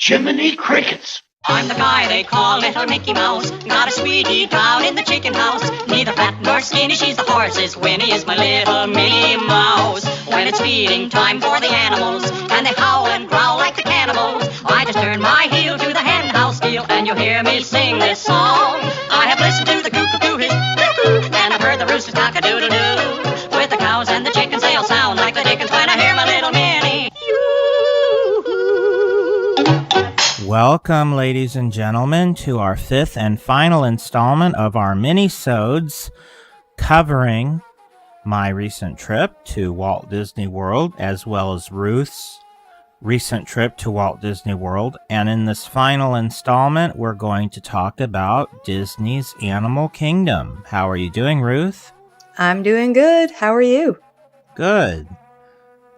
Jiminy Crickets! I'm the guy they call Little Mickey Mouse. Got a sweetie down in the chicken house. Neither fat nor skinny, she's the horse's. Winnie is my little Minnie Mouse. When it's feeding time for the animals, and they howl and growl like the cannibals, I just turn my heel to the hen house steel, and you'll hear me sing this song. I have listened to the cuckoo his cuckoo, and I've heard the rooster's cock-a-doodle-doo. With the cows and the chickens, they all sound like the dickens when I hear my little Minnie. Welcome, ladies and gentlemen, to our fifth and final installment of our mini-sodes covering my recent trip to Walt Disney World, as well as Ruth's recent trip to Walt Disney World. And in this final installment, we're going to talk about Disney's Animal Kingdom. How are you doing, Ruth? I'm doing good. How are you? Good.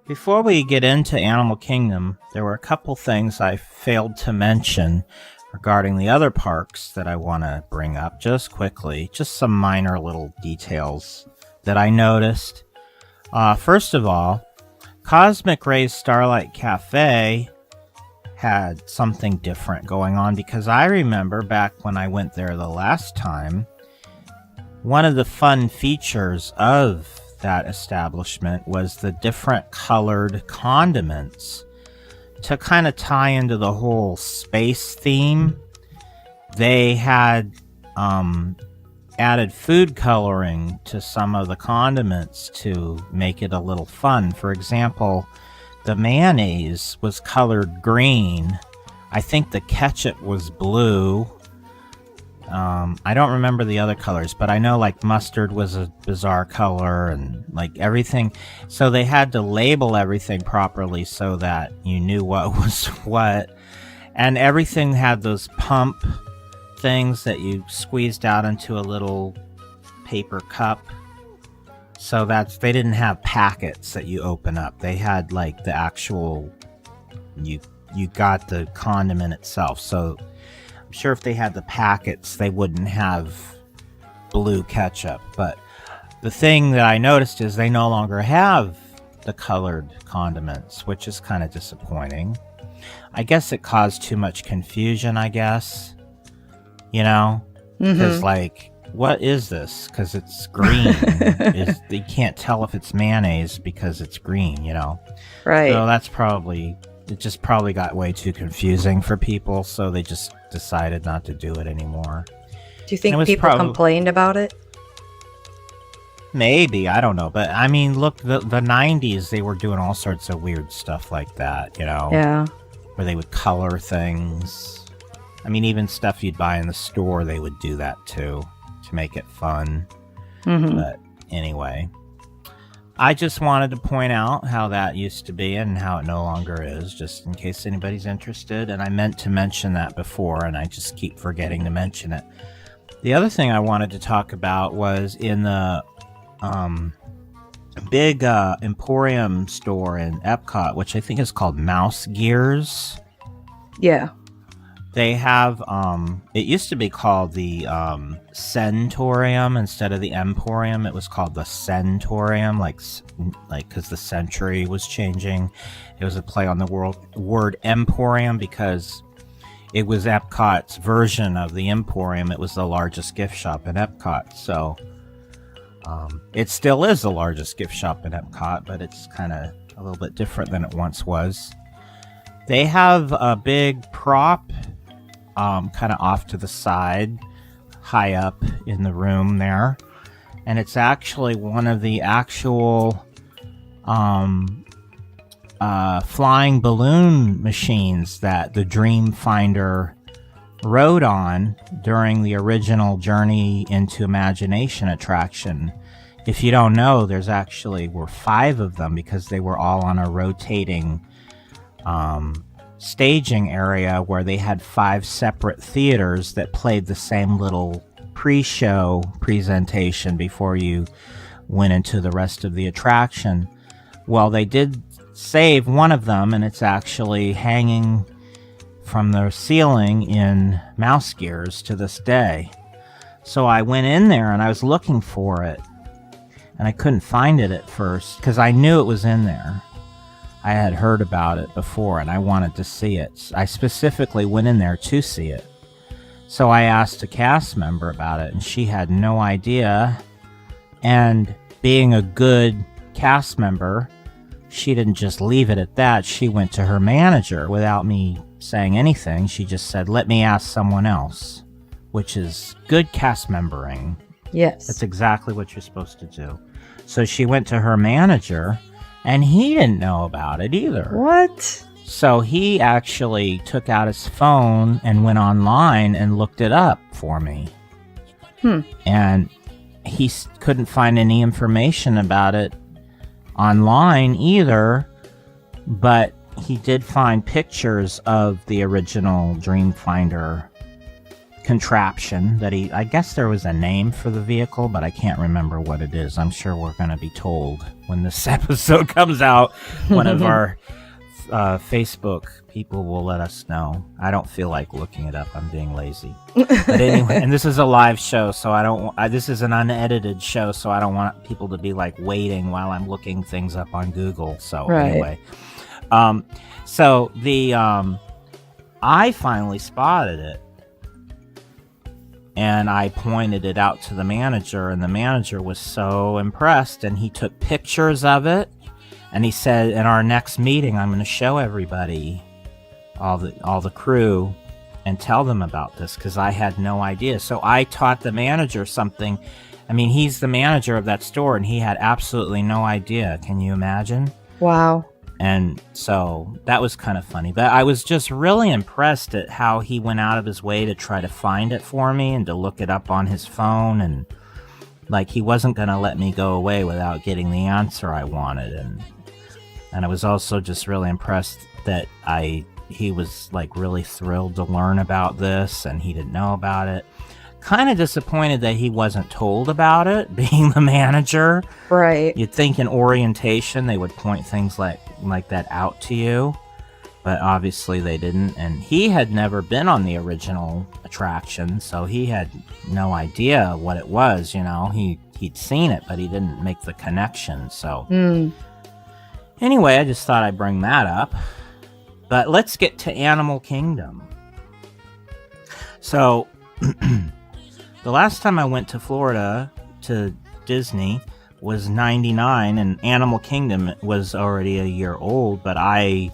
Before we get into Animal Kingdom, there were a couple things I failed to mention regarding the other parks that I want to bring up just quickly. Just some minor little details that I noticed. First of all, Cosmic Ray's Starlight Cafe had something different going on, because I remember back when I went there the last time, one of the fun features of that establishment was the different colored condiments. To kind of tie into the whole space theme, they had added food coloring to some of the condiments to make it a little fun. For example, the mayonnaise was colored green. I think the ketchup was blue. I don't remember the other colors, but I know like mustard was a bizarre color and like everything. So they had to label everything properly so that you knew what was what. And everything had those pump things that you squeezed out into a little paper cup. So they didn't have packets that you open up. They had like the actual, you got the condiment itself. So I'm sure if they had the packets, they wouldn't have blue ketchup. But the thing that I noticed is they no longer have the colored condiments, which is kind of disappointing. I guess it caused too much confusion, I guess. You know? Because, like, what is this? Because it's green. You can't tell if it's mayonnaise because it's green, you know? Right. So that's probably... It just probably got way too confusing for people, so they just decided not to do it anymore. Do you think people complained about it? Maybe, I don't know. But, I mean, look, the 90s, they were doing all sorts of weird stuff like that, you know? Yeah. Where they would color things. I mean, even stuff you'd buy in the store, they would do that, too, to make it fun. Mm-hmm. But, anyway... I just wanted to point out how that used to be and how it no longer is, just in case anybody's interested. And I meant to mention that before, and I just keep forgetting to mention it. The other thing I wanted to talk about was in the big Emporium store in Epcot, which I think is called Mouse Gears. Yeah. They have, it used to be called the Centorium instead of the Emporium. It was called the Centorium, like because the century was changing. It was a play on the word Emporium because it was Epcot's version of the Emporium. It was the largest gift shop in Epcot. So it still is the largest gift shop in Epcot, but it's kind of a little bit different than it once was. They have a big prop kind of off to the side, high up in the room there. And it's actually one of the actual flying balloon machines that the Dreamfinder rode on during the original Journey into Imagination attraction. If you don't know, were 5 of them because they were all on a rotating staging area where they had 5 separate theaters that played the same little pre-show presentation before you went into the rest of the attraction. Well, they did save one of them, and it's actually hanging from the ceiling in Mouse Gears to this day. So I went in there and I was looking for it, and I couldn't find it at first because I knew it was in there. I had heard about it before and I wanted to see it. I specifically went in there to see it. So I asked a cast member about it and she had no idea. And being a good cast member, she didn't just leave it at that. She went to her manager without me saying anything. She just said, let me ask someone else, which is good cast membering. Yes. That's exactly what you're supposed to do. So she went to her manager, and he didn't know about it either. What? So he actually took out his phone and went online and looked it up for me. And he couldn't find any information about it online either, but he did find pictures of the original Dreamfinder contraption that I guess there was a name for the vehicle, but I can't remember what it is. I'm sure we're going to be told when this episode comes out. One of our Facebook people will let us know. I don't feel like looking it up. I'm being lazy. But anyway, and this is a live show, so this is an unedited show, so I don't want people to be like waiting while I'm looking things up on Google. So anyway, so the I finally spotted it. And I pointed it out to the manager, and the manager was so impressed, and he took pictures of it, and he said, in our next meeting, I'm going to show everybody, all the crew, and tell them about this, because I had no idea. So I taught the manager something. I mean, he's the manager of that store, and he had absolutely no idea. Can you imagine? Wow. And so that was kind of funny. But I was just really impressed at how he went out of his way to try to find it for me and to look it up on his phone. And like, he wasn't going to let me go away without getting the answer I wanted. And I was also just really impressed that he was like really thrilled to learn about this, and he didn't know about it. Kind of disappointed that he wasn't told about it, being the manager. Right. You'd think in orientation they would point things like that out to you, but obviously they didn't. And he had never been on the original attraction, so he had no idea what it was. You know, he'd seen it, but he didn't make the connection. So anyway, I just thought I'd bring that up. But let's get to Animal Kingdom. So the last time I went to Florida, to Disney, was 99, and Animal Kingdom was already a year old, but I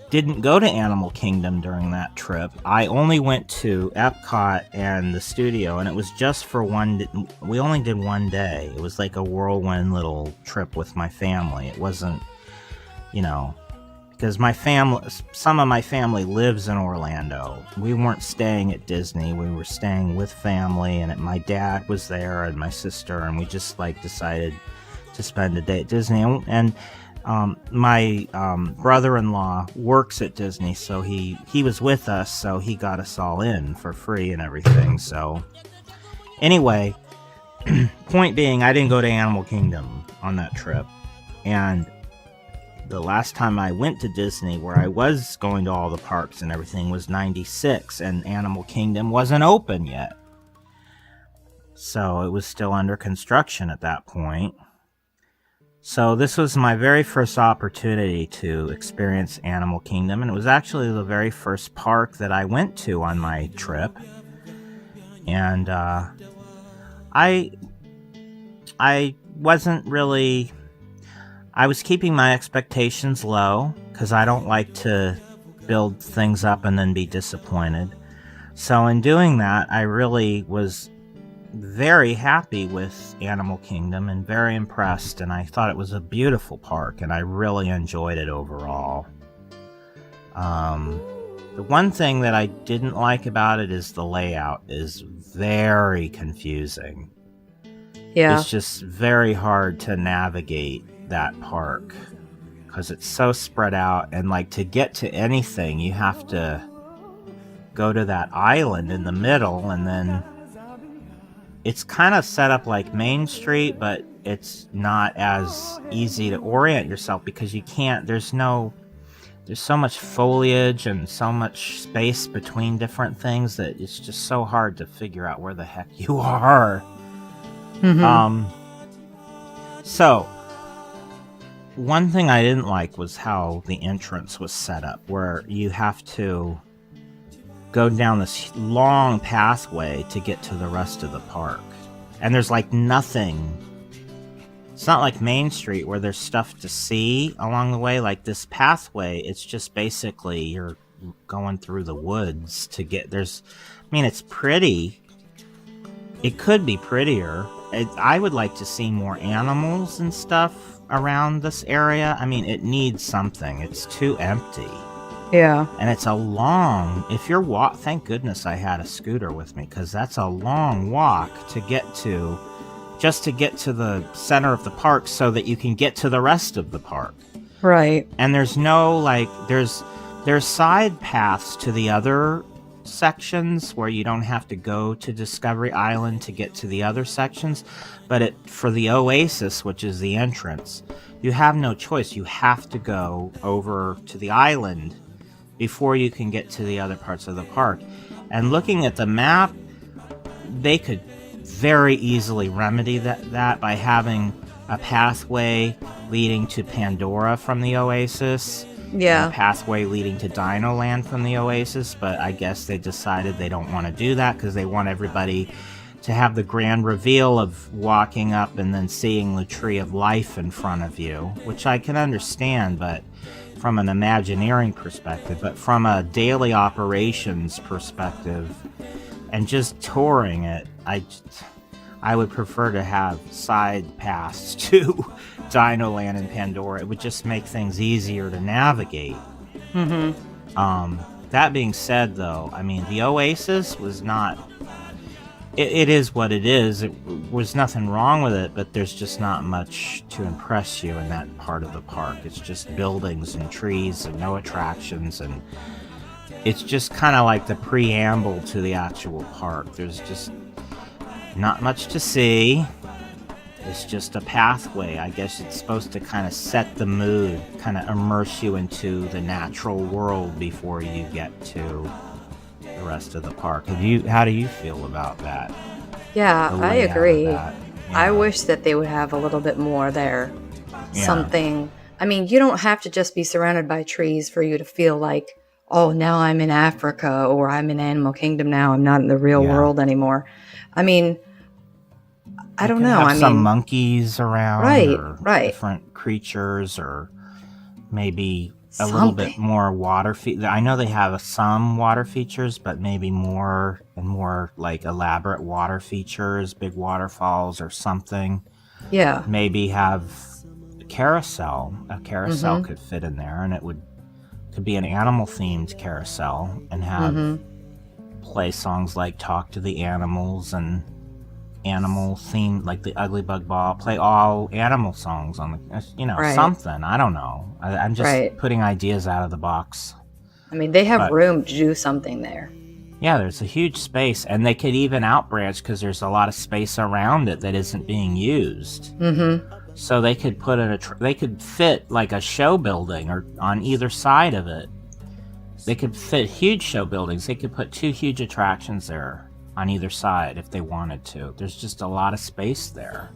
didn't go to Animal Kingdom during that trip. I only went to Epcot and the studio, and it was just for we only did one day. It was like a whirlwind little trip with my family. It wasn't, because some of my family lives in Orlando. We weren't staying at Disney. We were staying with family, and my dad was there and my sister, and we just decided to spend a day at Disney. And my brother-in-law works at Disney, so he was with us, so he got us all in for free and everything. So anyway, point being, I didn't go to Animal Kingdom on that trip. And the last time I went to Disney, where I was going to all the parks and everything, was 96, and Animal Kingdom wasn't open yet. So it was still under construction at that point. So this was my very first opportunity to experience Animal Kingdom, and it was actually the very first park that I went to on my trip. And I wasn't really... I was keeping my expectations low, because I don't like to build things up and then be disappointed. So in doing that, I really was very happy with Animal Kingdom and very impressed, and I thought it was a beautiful park, and I really enjoyed it overall. The one thing that I didn't like about it is the layout is very confusing. Yeah. It's just very hard to navigate that park because it's so spread out, and to get to anything you have to go to that island in the middle, and then it's kind of set up like Main Street, but it's not as easy to orient yourself because you can't, there's so much foliage and so much space between different things that it's just so hard to figure out where the heck you are. So one thing I didn't like was how the entrance was set up, where you have to go down this long pathway to get to the rest of the park. And there's like nothing. It's not like Main Street where there's stuff to see along the way. Like this pathway, it's just basically you're going through the woods to get... it's pretty. It could be prettier. I would like to see more animals and stuff around this area. I mean, it needs something. It's too empty. Yeah. And it's a long... Thank goodness I had a scooter with me, because that's a long walk to get to... just to get to the center of the park so that you can get to the rest of the park. Right. And there's no, there's side paths to the other sections where you don't have to go to Discovery Island to get to the other sections. But for the Oasis, which is the entrance, you have no choice. You have to go over to the island before you can get to the other parts of the park. And looking at the map, they could very easily remedy that by having a pathway leading to Pandora from the Oasis. Yeah. And a pathway leading to Dino Land from the Oasis, but I guess they decided they don't want to do that because they want everybody to have the grand reveal of walking up and then seeing the Tree of Life in front of you, which I can understand, but from an Imagineering perspective, but from a daily operations perspective and just touring it, I would prefer to have side paths to Dino Land and Pandora. It would just make things easier to navigate. Mm-hmm. That being said, though, I mean, the Oasis was not... It is what it is. It was nothing wrong with it, but there's just not much to impress you in that part of the park. It's just buildings and trees and no attractions, and it's just kind of like the preamble to the actual park. There's just not much to see. It's just a pathway. I guess it's supposed to kind of set the mood, kind of immerse you into the natural world before you get to the rest of the park. How do you feel about that? Yeah, I agree. Yeah. I wish that they would have a little bit more there. Yeah. Something. I mean, you don't have to just be surrounded by trees for you to feel like, oh, now I'm in Africa or I'm in Animal Kingdom now. I'm not in the real world anymore. I mean, I don't know. Some monkeys around, right, different creatures, or maybe a little bit more water. I know they have some water features, but maybe more and more like elaborate water features, big waterfalls or something. Yeah. Maybe have a carousel. A carousel could fit in there, and could be an animal themed carousel, and have play songs like "Talk to the Animals" and animal themed, like the Ugly Bug Ball, play all animal songs on the, something. I don't know. I'm just putting ideas out of the box. I mean, they have room to do something there. Yeah, there's a huge space, and they could even outbranch because there's a lot of space around it that isn't being used. Mm-hmm. So they could put they could fit like a show building or on either side of it. They could fit huge show buildings. They could put 2 huge attractions there on either side if they wanted to. There's just a lot of space there.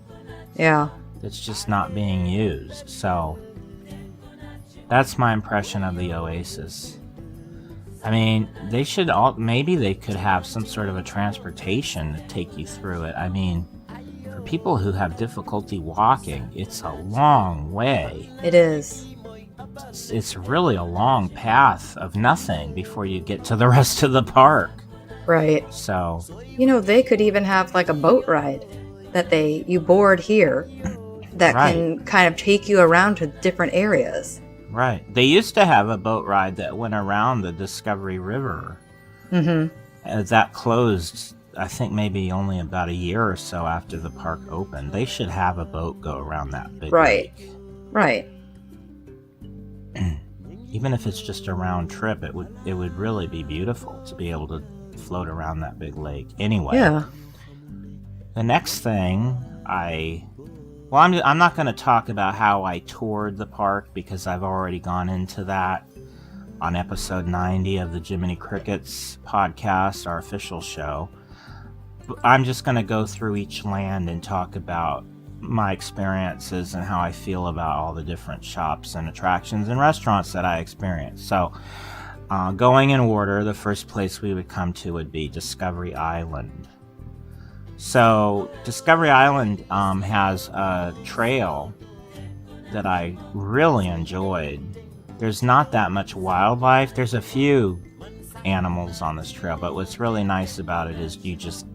Yeah. It's just not being used. So that's my impression of the Oasis. I mean, maybe they could have some sort of a transportation to take you through it. I mean, for people who have difficulty walking, it's a long way. It is. It's really a long path of nothing before you get to the rest of the park. Right. So, they could even have like a boat ride that you board here that can kind of take you around to different areas. Right. They used to have a boat ride that went around the Discovery River. Mm-hmm. That closed, I think, maybe only about a year or so after the park opened. They should have a boat go around that big lake. Right. Even if it's just a round trip, it would really be beautiful to be able to float around that big lake. Anyway, the next thing I'm not going to talk about how I toured the park because I've already gone into that on episode 90 of the Jiminy Crickets podcast, our official show. I'm just going to go through each land and talk about my experiences and how I feel about all the different shops and attractions and restaurants that I experienced. So, going in order, the first place we would come to would be Discovery Island. So, Discovery Island has a trail that I really enjoyed. There's not that much wildlife. There's a few animals on this trail, but what's really nice about it is you just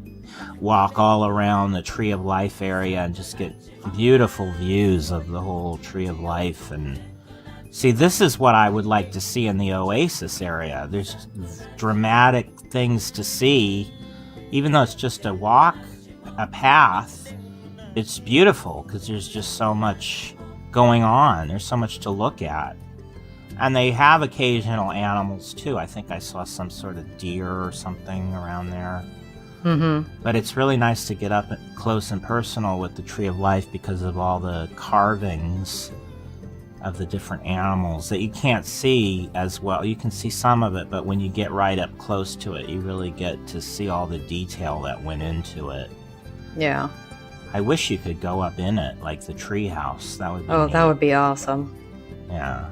walk all around the Tree of Life area and just get beautiful views of the whole Tree of Life. And see, this is what I would like to see in the Oasis area. There's dramatic things to see. Even though it's just a walk, a path, it's beautiful because there's just so much going on. There's so much to look at. And they have occasional animals too. I think I saw some sort of deer or something around there. Mm-hmm. But it's really nice to get up close and personal with the Tree of Life because of all the carvings of the different animals that you can't see as well. You can see some of it, but when you get right up close to it, you really get to see all the detail that went into it. Yeah. I wish you could go up in it, like the tree house. That would be neat. That would be awesome. Yeah.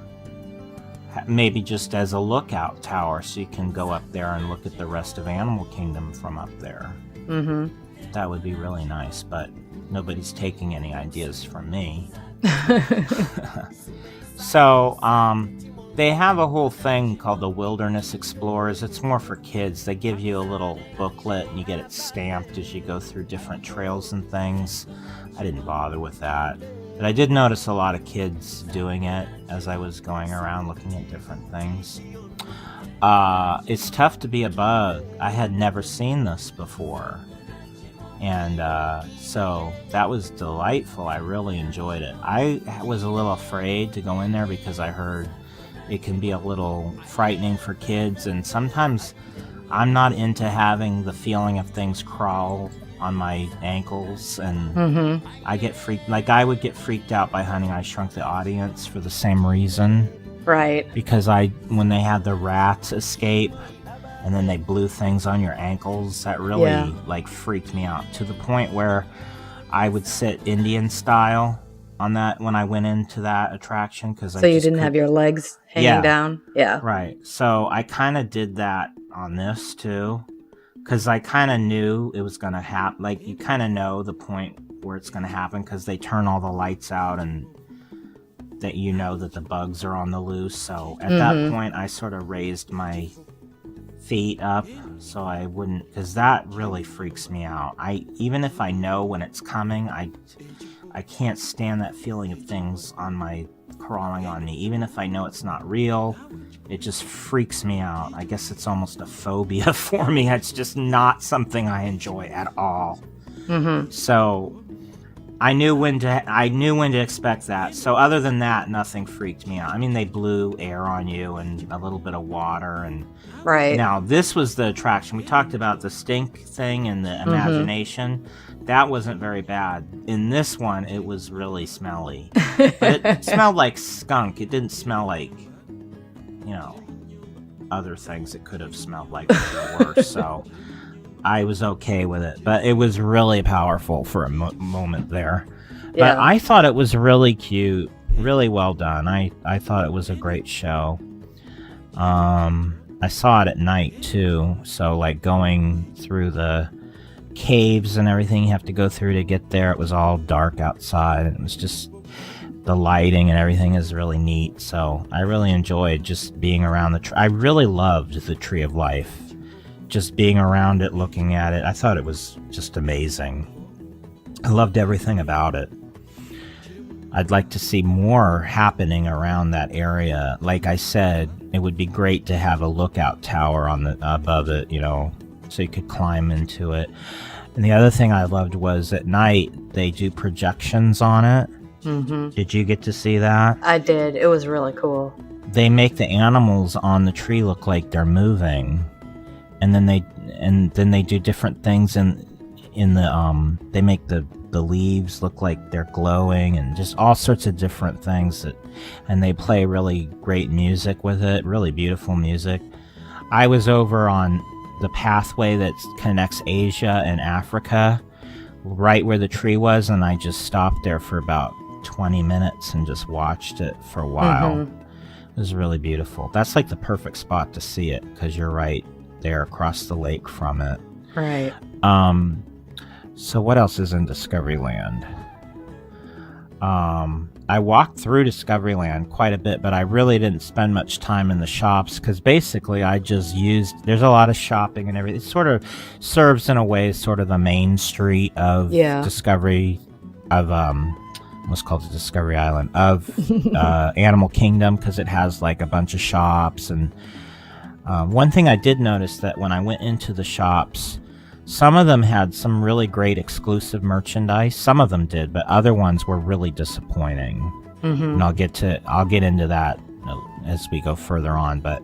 Maybe just as a lookout tower, so you can go up there and look at the rest of Animal Kingdom from up there. Mm-hmm. That would be really nice, but nobody's taking any ideas from me. So, they have a whole thing called the Wilderness Explorers. It's more for kids. They give you a little booklet, and you get it stamped as you go through different trails and things. I didn't bother with that. But I did notice a lot of kids doing it as I was going around looking at different things. It's tough to be a bug. I had never seen this before. And so that was delightful. I really enjoyed it. I was a little afraid to go in there because I heard it can be a little frightening for kids. And sometimes I'm not into having the feeling of things crawl on my ankles, and I get freaked. Like, I would get freaked out by Honey, I Shrunk the Audience for the same reason. Right. Because when they had the rats escape, and then they blew things on your ankles, that really freaked me out to the point where I would sit Indian style on that when I went into that attraction. So you didn't have your legs hanging down? Yeah. Right. So I kind of did that on this too. Because I kind of knew it was going to happen. Like, you kind of know the point where it's going to happen because they turn all the lights out and that you know that the bugs are on the loose. So at that point, I sort of raised my feet up so I wouldn't, because that really freaks me out. Even if I know when it's coming, I can't stand that feeling of things crawling on me. Even if I know it's not real, it just freaks me out. I guess it's almost a phobia for me. It's just not something I enjoy at all. So I knew when to expect that. So other than that, nothing freaked me out. I mean, they blew air on you and a little bit of water. And right. Now, this was the attraction. We talked about the stink thing and the imagination. That wasn't very bad. In this one, it was really smelly. But it smelled like skunk. It didn't smell like, other things it could have smelled like that were worse. So I was okay with it. But it was really powerful for a moment there. Yeah. But I thought it was really cute. Really well done. I thought it was a great show. I saw it at night, too. So, going through the caves and everything you have to go through to get there, it was all dark outside. It was just the lighting and everything is really neat. So I really enjoyed just being around I really loved the Tree of Life. Just being around it, looking at it. I thought it was just amazing. I loved everything about it. I'd like to see more happening around that area. Like I said, it would be great to have a lookout tower above it, so you could climb into it. And the other thing I loved was at night they do projections on it. Did you get to see that? I did. It was really cool. They make the animals on the tree look like they're moving, and then they do different things in the they make the leaves look like they're glowing and just all sorts of different things and they play really great music with it, really beautiful music. I was over on the pathway that connects Asia and Africa, right where the tree was, and I just stopped there for about 20 minutes and just watched it for a while. It was really beautiful. That's like the perfect spot to see it because you're right there across the lake from it. Right. So what else is in Discoveryland? I walked through Discoveryland quite a bit, but I really didn't spend much time in the shops because basically I just there's a lot of shopping and everything. It sort of serves in a way sort of the main street of Discovery, of what's called the Discovery Island, of Animal Kingdom, because it has like a bunch of shops. And one thing I did notice that when I went into the shops, some of them had some really great exclusive merchandise. Some of them did, but other ones were really disappointing. And I'll get into that as we go further on. But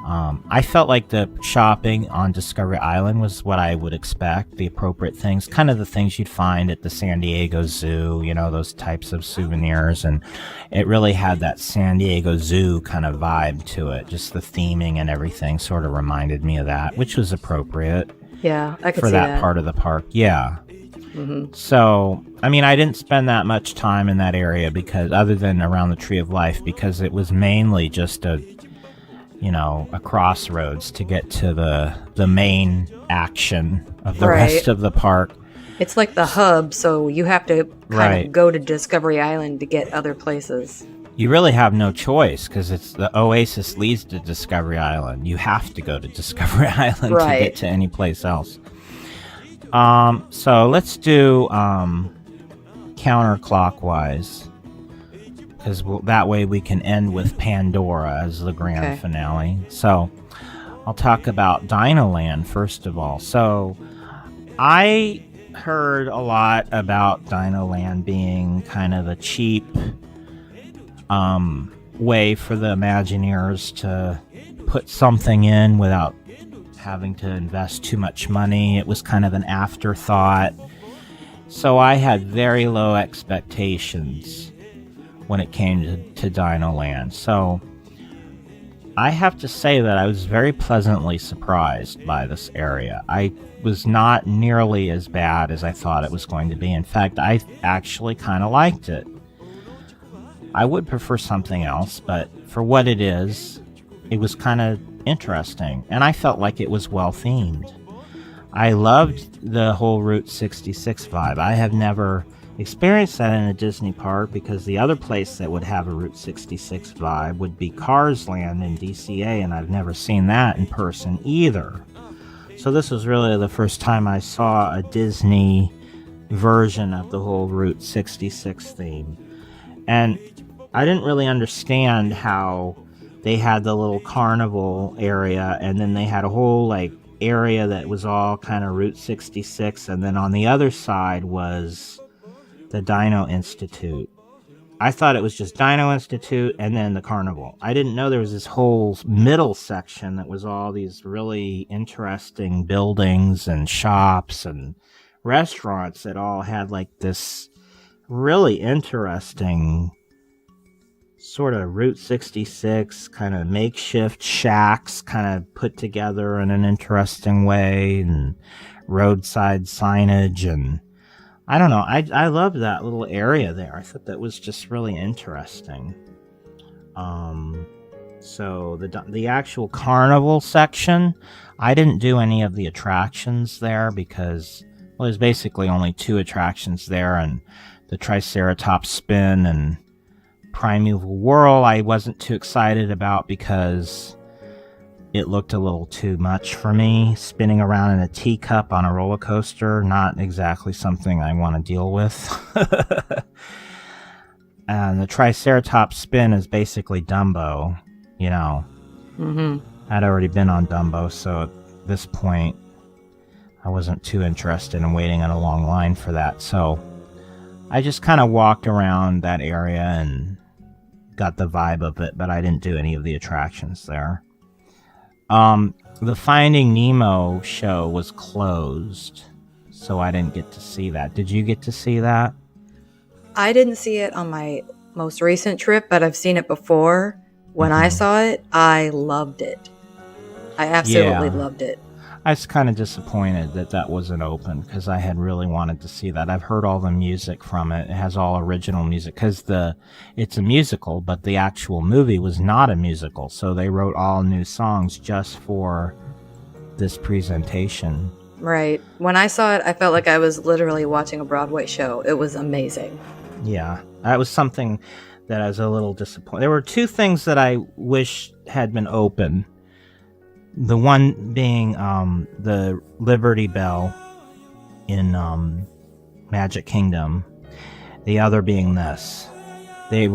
I felt like the shopping on Discovery Island was what I would expect, the appropriate things, kind of the things you'd find at the San Diego Zoo, you know, those types of souvenirs. And it really had that San Diego Zoo kind of vibe to it. Just the theming and everything sort of reminded me of that, which was appropriate. Yeah, I could for see that part of the park. Yeah. So, I mean, I didn't spend that much time in that area because, other than around the Tree of Life, because it was mainly just a crossroads to get to the main action of the rest of the park. It's like the hub, so you have to kind of go to Discovery Island to get other places. You really have no choice because it's the Oasis leads to Discovery Island. You have to go to Discovery Island to get to any place else. So let's do counterclockwise, because that way we can end with Pandora as the grand finale. So I'll talk about Dino Land first of all. So I heard a lot about Dino Land being kind of a cheap way for the Imagineers to put something in without having to invest too much money. It was kind of an afterthought. So I had very low expectations when it came to Dino Land. So I have to say that I was very pleasantly surprised by this area. I was not nearly as bad as I thought it was going to be. In fact, I actually kind of liked it. I would prefer something else, but for what it is, it was kind of interesting, and I felt like it was well themed. I loved the whole Route 66 vibe. I have never experienced that in a Disney park, because the other place that would have a Route 66 vibe would be Cars Land in DCA, and I've never seen that in person either. So this was really the first time I saw a Disney version of the whole Route 66 theme. And I didn't really understand how they had the little carnival area, and then they had a whole like area that was all kind of Route 66, and then on the other side was the Dino Institute. I thought it was just Dino Institute and then the carnival. I didn't know there was this whole middle section that was all these really interesting buildings and shops and restaurants that all had like this really interesting sort of Route 66 kind of makeshift shacks kind of put together in an interesting way, and roadside signage, and I don't know, I loved that little area there. I thought that was just really interesting. So the actual carnival section, I didn't do any of the attractions there because, well, there's basically only 2 attractions there, and the Triceratops spin and Primeval Whirl I wasn't too excited about because it looked a little too much for me. Spinning around in a teacup on a roller coaster, not exactly something I want to deal with. And the Triceratops spin is basically Dumbo, you know. I'd already been on Dumbo, so at this point I wasn't too interested in waiting in a long line for that. So I just kind of walked around that area and got the vibe of it, but I didn't do any of the attractions there. The Finding Nemo show was closed, so I didn't get to see that. Did you get to see that? I didn't see it on my most recent trip, but I've seen it before. When I saw it, I loved it. I absolutely loved it. I was kind of disappointed that that wasn't open because I had really wanted to see that. I've heard all the music from it. It has all original music because it's a musical, but the actual movie was not a musical. So they wrote all new songs just for this presentation. Right. When I saw it, I felt like I was literally watching a Broadway show. It was amazing. Yeah, that was something that I was a little disappointed. There were two things that I wish had been open. The one being the Liberty Bell in Magic Kingdom. The other being this.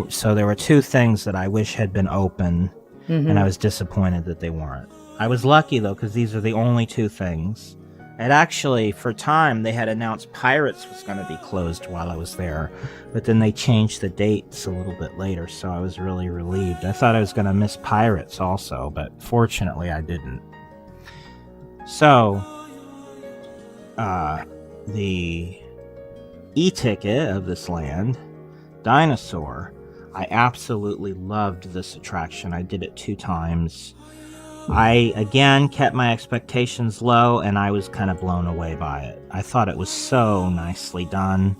So there were two things that I wish had been open, and I was disappointed that they weren't. I was lucky, though, because these are the only two things. And actually, for a time, they had announced Pirates was going to be closed while I was there. But then they changed the dates a little bit later, so I was really relieved. I thought I was going to miss Pirates also, but fortunately I didn't. So, the e-ticket of this land, Dinosaur, I absolutely loved this attraction. I did it 2 times. I, again, kept my expectations low, and I was kind of blown away by it. I thought it was so nicely done.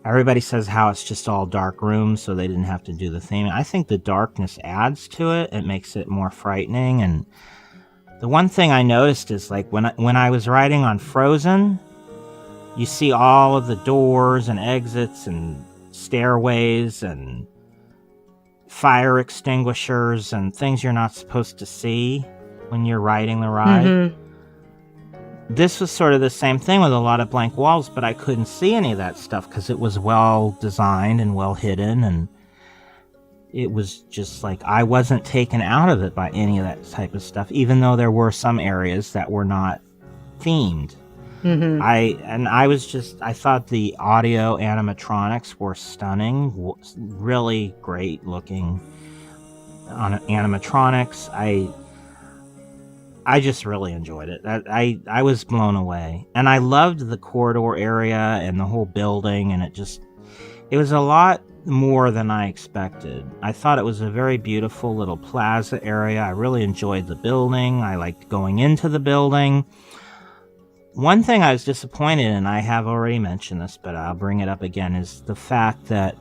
Everybody says how it's just all dark rooms, so they didn't have to do the theming. I think the darkness adds to it. It makes it more frightening. And the one thing I noticed is, like, when I was riding on Frozen, you see all of the doors and exits and stairways and fire extinguishers and things you're not supposed to see when you're riding the ride. This was sort of the same thing with a lot of blank walls, but I couldn't see any of that stuff because it was well designed and well hidden, and it was just like I wasn't taken out of it by any of that type of stuff, even though there were some areas that were not themed. I thought the audio animatronics were stunning, really great looking on animatronics. I just really enjoyed it. I was blown away, and I loved the corridor area and the whole building, and it was a lot more than I expected. I thought it was a very beautiful little plaza area. I really enjoyed the building. I liked going into the building. One thing I was disappointed in, I have already mentioned this, but I'll bring it up again, is the fact that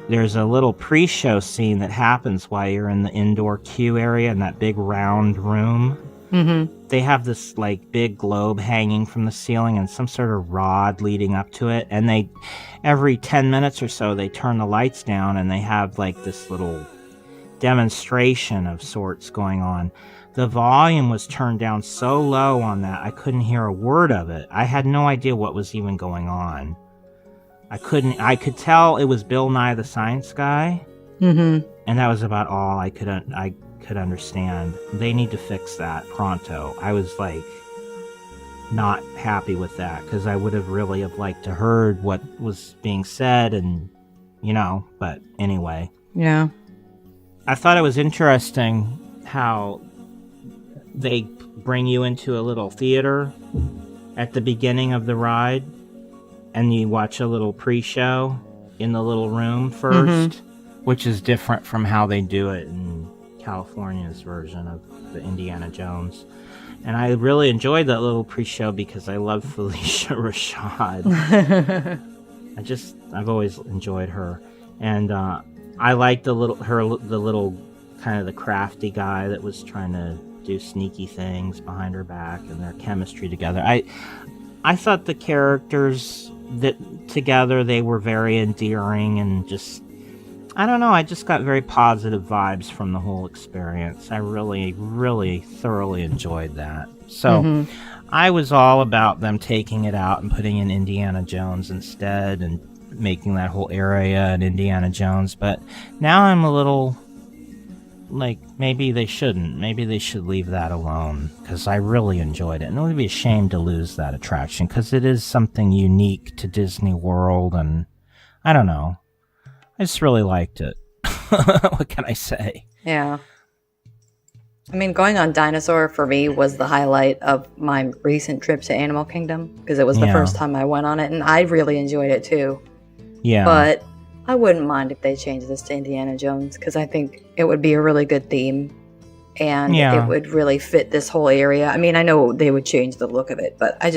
there's a little pre-show scene that happens while you're in the indoor queue area in that big round room. They have this like big globe hanging from the ceiling and some sort of rod leading up to it, and every 10 minutes or so they turn the lights down and they have like this little demonstration of sorts going on. The volume was turned down so low on that I couldn't hear a word of it. I had no idea what was even going on. I could tell it was Bill Nye the Science Guy, and that was about all I could understand. They need to fix that pronto. I was like not happy with that because I would have really have liked to heard what was being said, and but anyway. Yeah. I thought it was interesting how they bring you into a little theater at the beginning of the ride, and you watch a little pre-show in the little room first, which is different from how they do it in California's version of the Indiana Jones. And I really enjoyed that little pre-show because I love Felicia Rashad. I've always enjoyed her, and I liked the little kind of the crafty guy that was trying to do sneaky things behind her back, and their chemistry together. I thought the characters that together, they were very endearing, and I don't know, I just got very positive vibes from the whole experience. I really, really thoroughly enjoyed that. So I was all about them taking it out and putting in Indiana Jones instead and making that whole area an Indiana Jones, but now I'm a little like, maybe they shouldn't. Maybe they should leave that alone, because I really enjoyed it. And it would be a shame to lose that attraction, because it is something unique to Disney World, and I don't know. I just really liked it. What can I say? Yeah. I mean, going on Dinosaur for me was the highlight of my recent trip to Animal Kingdom, because it was the first time I went on it, and I really enjoyed it too. Yeah. But I wouldn't mind if they changed this to Indiana Jones, because I think it would be a really good theme. and Yeah. it would really fit this whole area. I mean, I know they would change the look of it, but I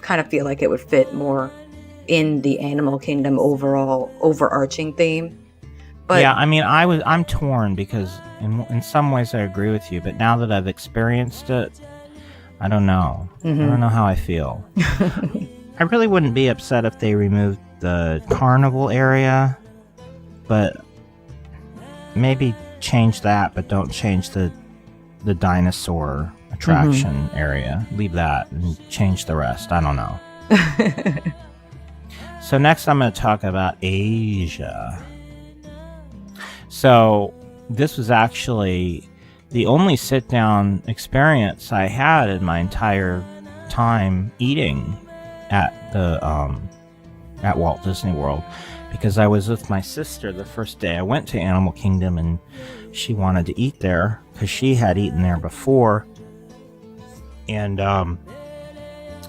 kind of feel like it would fit more in the Animal Kingdom overall overarching theme. But yeah, I mean, I'm torn because in some ways I agree with you, but now that I've experienced it, I don't know. I don't know how I feel. I really wouldn't be upset if they removed the carnival area, but maybe change that, but don't change the dinosaur attraction area. Leave that and change the rest. I don't know. So next I'm going to talk about Asia. So this was actually the only sit-down experience I had in my entire time eating at the at Walt Disney World, because I was with my sister the first day I went to Animal Kingdom, and she wanted to eat there because she had eaten there before, and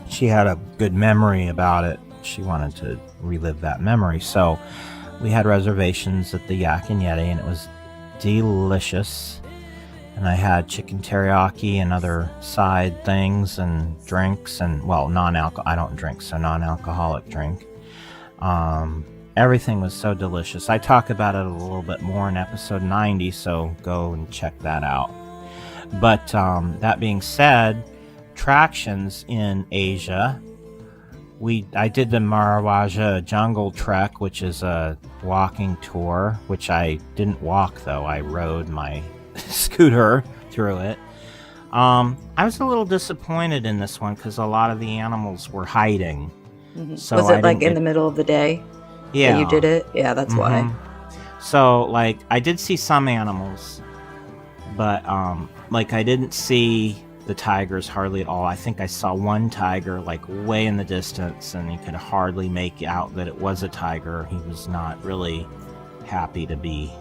she had a good memory about it. She wanted to relive that memory, so we had reservations at the Yakan Yeti, and it was delicious. And I had chicken teriyaki and other side things and drinks, and, well, non-alcohol. I don't drink, so non-alcoholic drink. Everything was so delicious. I talk about it a little bit more in episode 90, so go and check that out. But that being said, attractions in Asia, I did the Maharaja Jungle Trek, which is a walking tour, which I didn't walk, though. I rode my scooter through it. I was a little disappointed in this one because a lot of the animals were hiding. So was it like in the middle of the day? Yeah. That you did it? Yeah, that's why. So, like, I did see some animals, but, like, I didn't see the tigers hardly at all. I think I saw one tiger, like, way in the distance, and you could hardly make out that it was a tiger. He was not really happy to be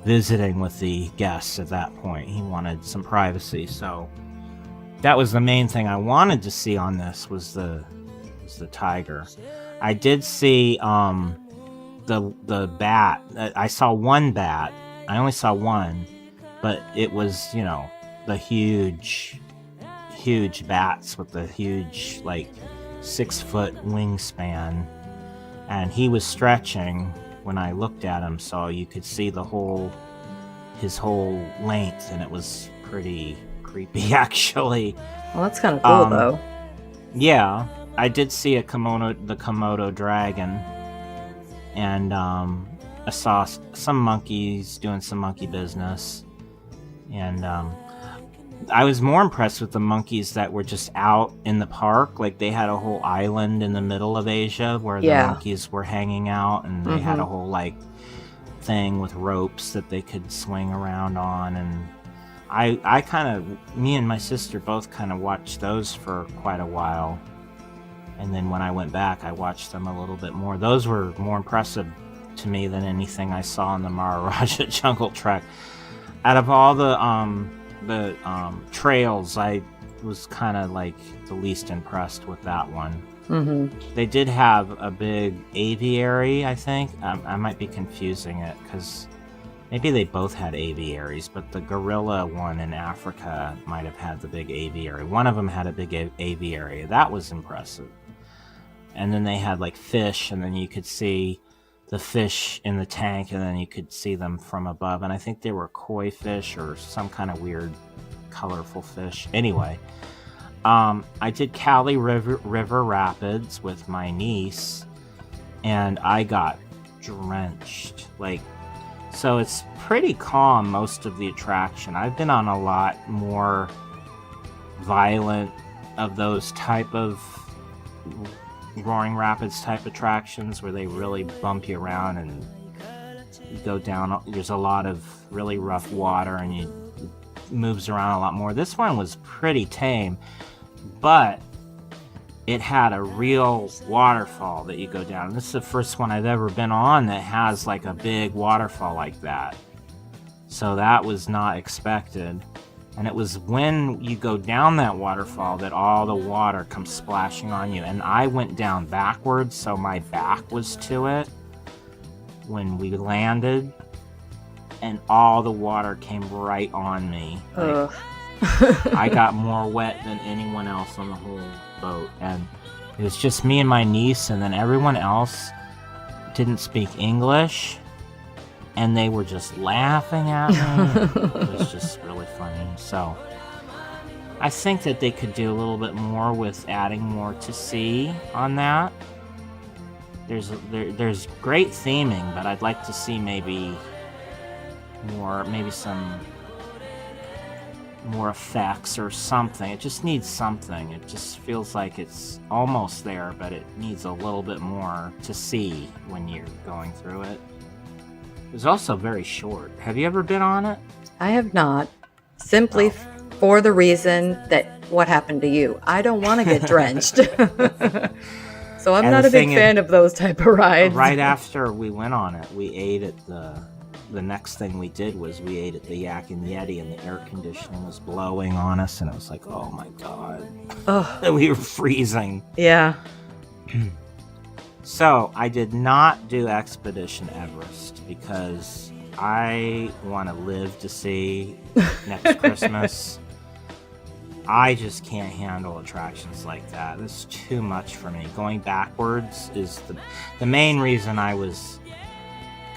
visiting with the guests at that point. He wanted some privacy, so that was the main thing I wanted to see on this was the tiger. I did see the bat. I saw one bat. I only saw one, but it was, the huge bats with the huge, like, 6-foot wingspan, and he was stretching when I looked at him, so you could see his whole length, and it was pretty creepy, actually. Well, that's kind of cool, though. Yeah, I did see the Komodo dragon, and I saw some monkeys doing some monkey business, and I was more impressed with the monkeys that were just out in the park. Like, they had a whole island in the middle of Asia where the monkeys were hanging out, and they had a whole, like, thing with ropes that they could swing around on. And me and my sister both kind of watched those for quite a while. And then when I went back, I watched them a little bit more. Those were more impressive to me than anything I saw on the Maharaja Jungle Trek. Out of all the trails, I was kind of like the least impressed with that one. They did have a big aviary, I think. I might be confusing it because maybe they both had aviaries, but the gorilla one in Africa might have had the big aviary. One of them had a big aviary. That was impressive. And then they had, like, fish, and then you could see the fish in the tank, and then you could see them from above. And I think they were koi fish or some kind of weird, colorful fish. Anyway, I did Cali River Rapids with my niece, and I got drenched. So it's pretty calm, most of the attraction. I've been on a lot more violent of those type of Roaring Rapids type attractions where they really bump you around and you go down. There's a lot of really rough water and it moves around a lot more. This one was pretty tame, but it had a real waterfall that you go down. And this is the first one I've ever been on that has like a big waterfall like that. So that was not expected. And it was when you go down that waterfall that all the water comes splashing on you. And I went down backwards, so my back was to it when we landed. and all the water came right on me. Like, I got more wet than anyone else on the whole boat, and it was just me and my niece, and then everyone else didn't speak English, and they were just laughing at me. It was just really funny. So I think that they could do a little bit more with adding more to see on that. There's great theming, but I'd like to see maybe some more effects or something. It just needs something. It just feels like it's almost there, but it needs a little bit more to see when you're going through it. It was also very short. Have you ever been on it? I have not. Simply for the reason that what happened to you. I don't want to get drenched. So I'm not a big fan of those type of rides. Right after we went on it, we ate at the next thing we did was we ate at the Yakan Yeti, and the air conditioning was blowing on us, and it was like, oh my god. And we were freezing. Yeah. So I did not do Expedition Everest because I want to live to see next Christmas. I just can't handle attractions like that. It's too much for me. Going backwards is the main reason I was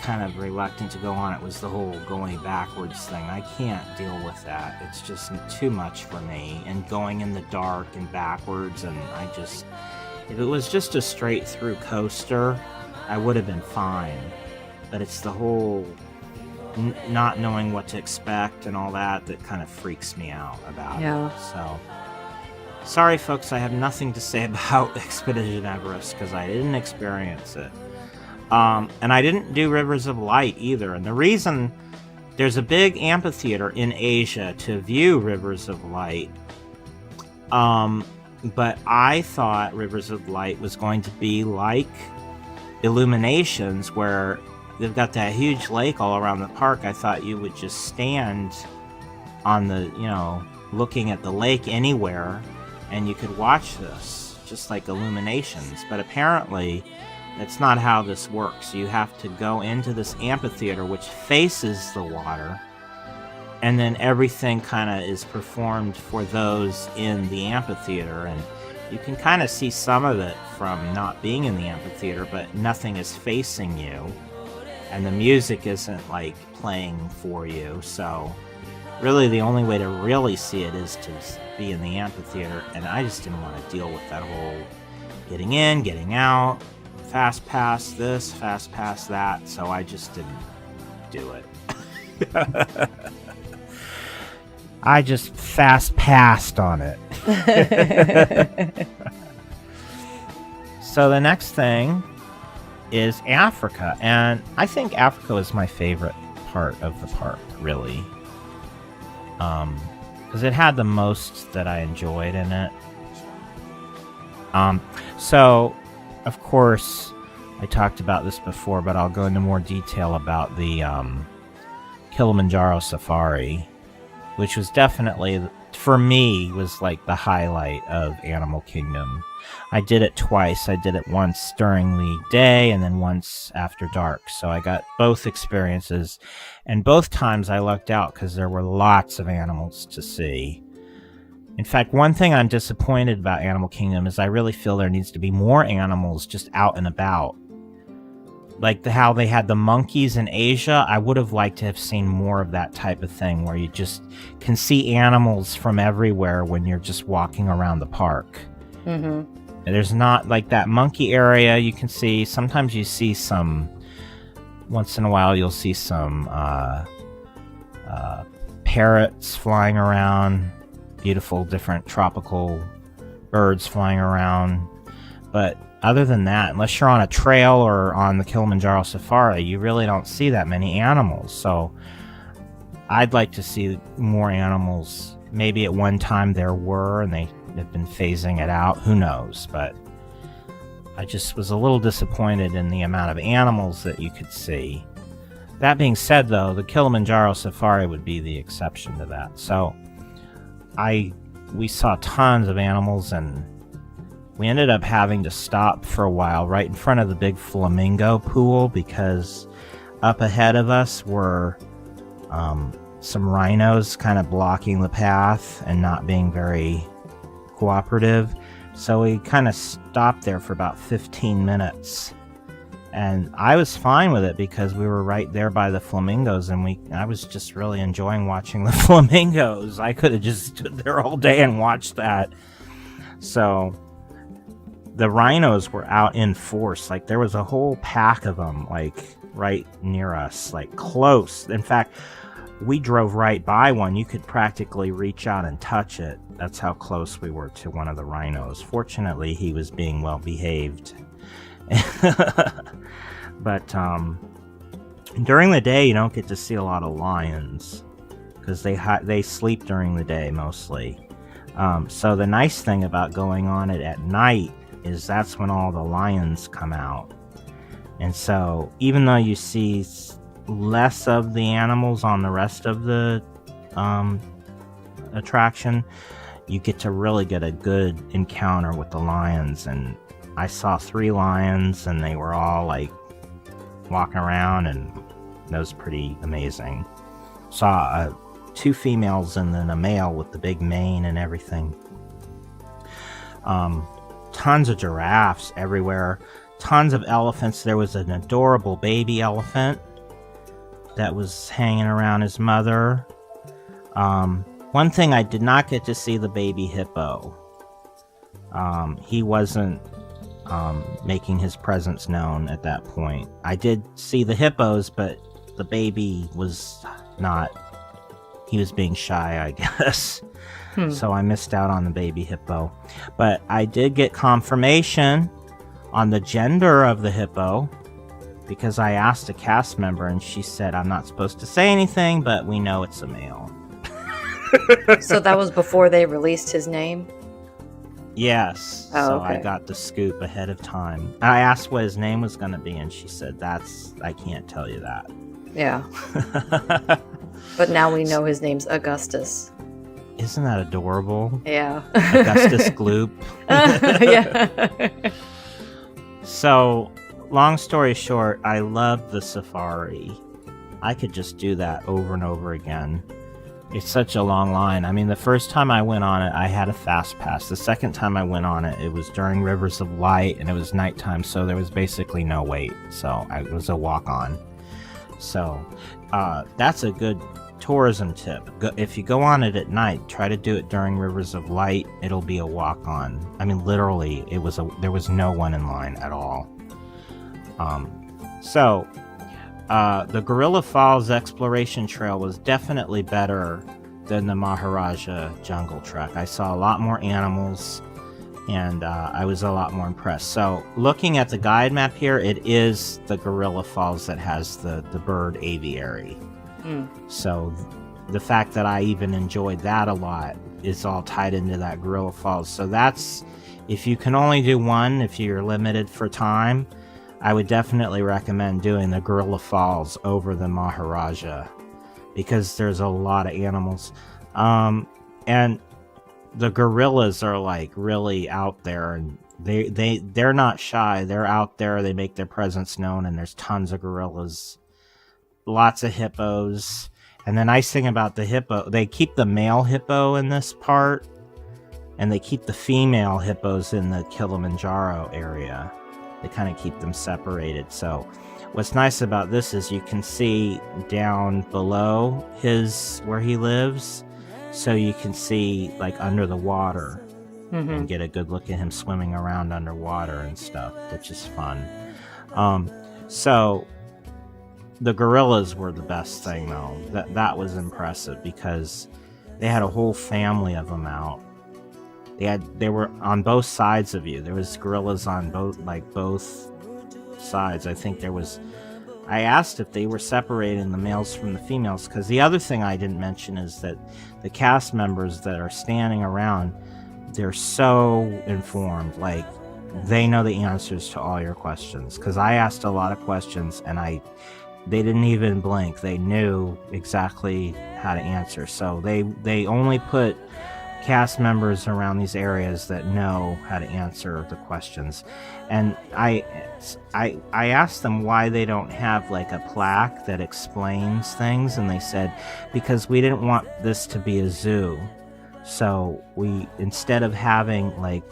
kind of reluctant to go on it, was the whole going backwards thing. I can't deal with that. It's just too much for me. And going in the dark and backwards, and if it was just a straight through coaster, I would have been fine. But it's the whole not knowing what to expect and all that kind of freaks me out about it. So, sorry folks, I have nothing to say about Expedition Everest because I didn't experience it. And I didn't do Rivers of Light either. And the reason, there's a big amphitheater in Asia to view Rivers of Light. But I thought Rivers of Light was going to be like Illuminations, where they've got that huge lake all around the park. I thought you would just stand on the, looking at the lake anywhere, and you could watch this, just like Illuminations. But apparently, that's not how this works. You have to go into this amphitheater, which faces the water, and then everything kind of is performed for those in the amphitheater. And you can kind of see some of it from not being in the amphitheater, but nothing is facing you. And the music isn't, like, playing for you. So, really, the only way to really see it is to be in the amphitheater. And I just didn't want to deal with that whole getting in, getting out, fast pass this, fast pass that. So I just didn't do it. I just fast passed on it. So the next thing is Africa, and I think Africa is my favorite part of the park, really, because it had the most that I enjoyed in it. So, of course, I talked about this before, but I'll go into more detail about the Kilimanjaro Safari, which was definitely, for me, was like the highlight of Animal Kingdom. I did it twice. I did it once during the day and then once after dark. So I got both experiences. And both times I lucked out because there were lots of animals to see. In fact, one thing I'm disappointed about Animal Kingdom is I really feel there needs to be more animals just out and about. Like how they had the monkeys in Asia, I would have liked to have seen more of that type of thing where you just can see animals from everywhere when you're just walking around the park. Mm-hmm. There's not like that monkey area you can see. Sometimes you see some, once in a while you'll see some parrots flying around, beautiful different tropical birds flying around. But other than that, unless you're on a trail or on the Kilimanjaro Safari, you really don't see that many animals. So I'd like to see more animals. Maybe at one time there were, and they've been phasing it out. Who knows? But I just was a little disappointed in the amount of animals that you could see. That being said, though, the Kilimanjaro Safari would be the exception to that. So we saw tons of animals, and we ended up having to stop for a while right in front of the big flamingo pool because up ahead of us were some rhinos kind of blocking the path and not being very cooperative. So we kind of stopped there for about 15 minutes. And I was fine with it because we were right there by the flamingos, and I was just really enjoying watching the flamingos. I could have just stood there all day and watched that. So the rhinos were out in force. Like, there was a whole pack of them, like, right near us, like, close. In fact, we drove right by one. You could practically reach out and touch it. That's how close we were to one of the rhinos. Fortunately, he was being well behaved. But during the day, you don't get to see a lot of lions because they sleep during the day mostly. So the nice thing about going on it at night is that's when all the lions come out. And so even though you see less of the animals on the rest of the attraction, you get to really get a good encounter with the lions. And I saw 3 lions, and they were all like walking around, and that was pretty amazing. Saw 2 females and then a male with the big mane and everything. Tons of giraffes everywhere. Tons of elephants. There was an adorable baby elephant that was hanging around his mother. One thing, I did not get to see the baby hippo. He wasn't making his presence known at that point. I did see the hippos, but the baby was not. He was being shy, I guess. So I missed out on the baby hippo. But I did get confirmation on the gender of the hippo, because I asked a cast member and she said, I'm not supposed to say anything, but we know it's a male. So that was before they released his name? Yes. Oh, so okay. I got the scoop ahead of time. I asked what his name was going to be, and she said, I can't tell you that. Yeah. But now we know his name's Augustus. Isn't that adorable? Yeah. Augustus Gloop. Yeah. So, long story short, I love the safari. I could just do that over and over again. It's such a long line. I mean, the first time I went on it, I had a fast pass. The second time I went on it, it was during Rivers of Light, and it was nighttime, so there was basically no wait. So it was a walk-on. So that's a good tourism tip. If you go on it at night, try to do it during Rivers of Light. It'll be a walk-on. I mean, literally, there was no one in line at all. The Gorilla Falls Exploration Trail was definitely better than the Maharaja Jungle Trek. I saw a lot more animals, and I was a lot more impressed. So, looking at the guide map here, it is the Gorilla Falls that has the bird aviary. So, the fact that I even enjoyed that a lot is all tied into that Gorilla Falls. So that's, if you can only do one, if you're limited for time, I would definitely recommend doing the Gorilla Falls over the Maharaja, because there's a lot of animals. And the gorillas are like really out there, and they're not shy. They're out there. They make their presence known, and there's tons of gorillas, lots of hippos. And the nice thing about the hippo, they keep the male hippo in this part, and they keep the female hippos in the Kilimanjaro area. They kind of keep them separated. So what's nice about this is you can see down below where he lives, so you can see like under the water and get a good look at him swimming around underwater and stuff, which is fun. So the gorillas were the best thing, though. That was impressive, because they had a whole family of them out. They were on both sides of you. There was gorillas on both sides. I think I asked if they were separating the males from the females, because the other thing I didn't mention is that the cast members that are standing around, they're so informed. Like, they know the answers to all your questions, because I asked a lot of questions, and they didn't even blink. They knew exactly how to answer. So they only put cast members around these areas that know how to answer the questions. And I asked them why they don't have like a plaque that explains things, and they said because we didn't want this to be a zoo. So we, instead of having like,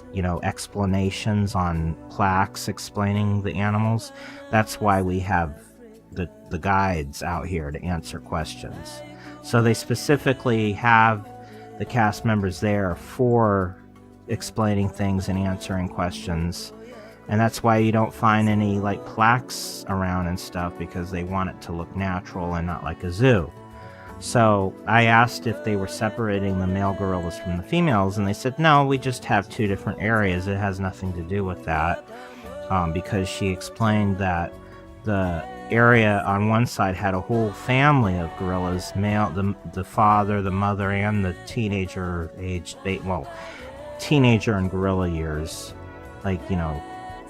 explanations on plaques explaining the animals, that's why we have the guides out here to answer questions. So they specifically have the cast members there for explaining things and answering questions. And that's why you don't find any like plaques around and stuff, because they want it to look natural and not like a zoo. So I asked if they were separating the male gorillas from the females, and they said, no, we just have two different areas. It has nothing to do with that, because she explained that the area on one side had a whole family of gorillas, male, the father, the mother, and the teenager and gorilla years, like,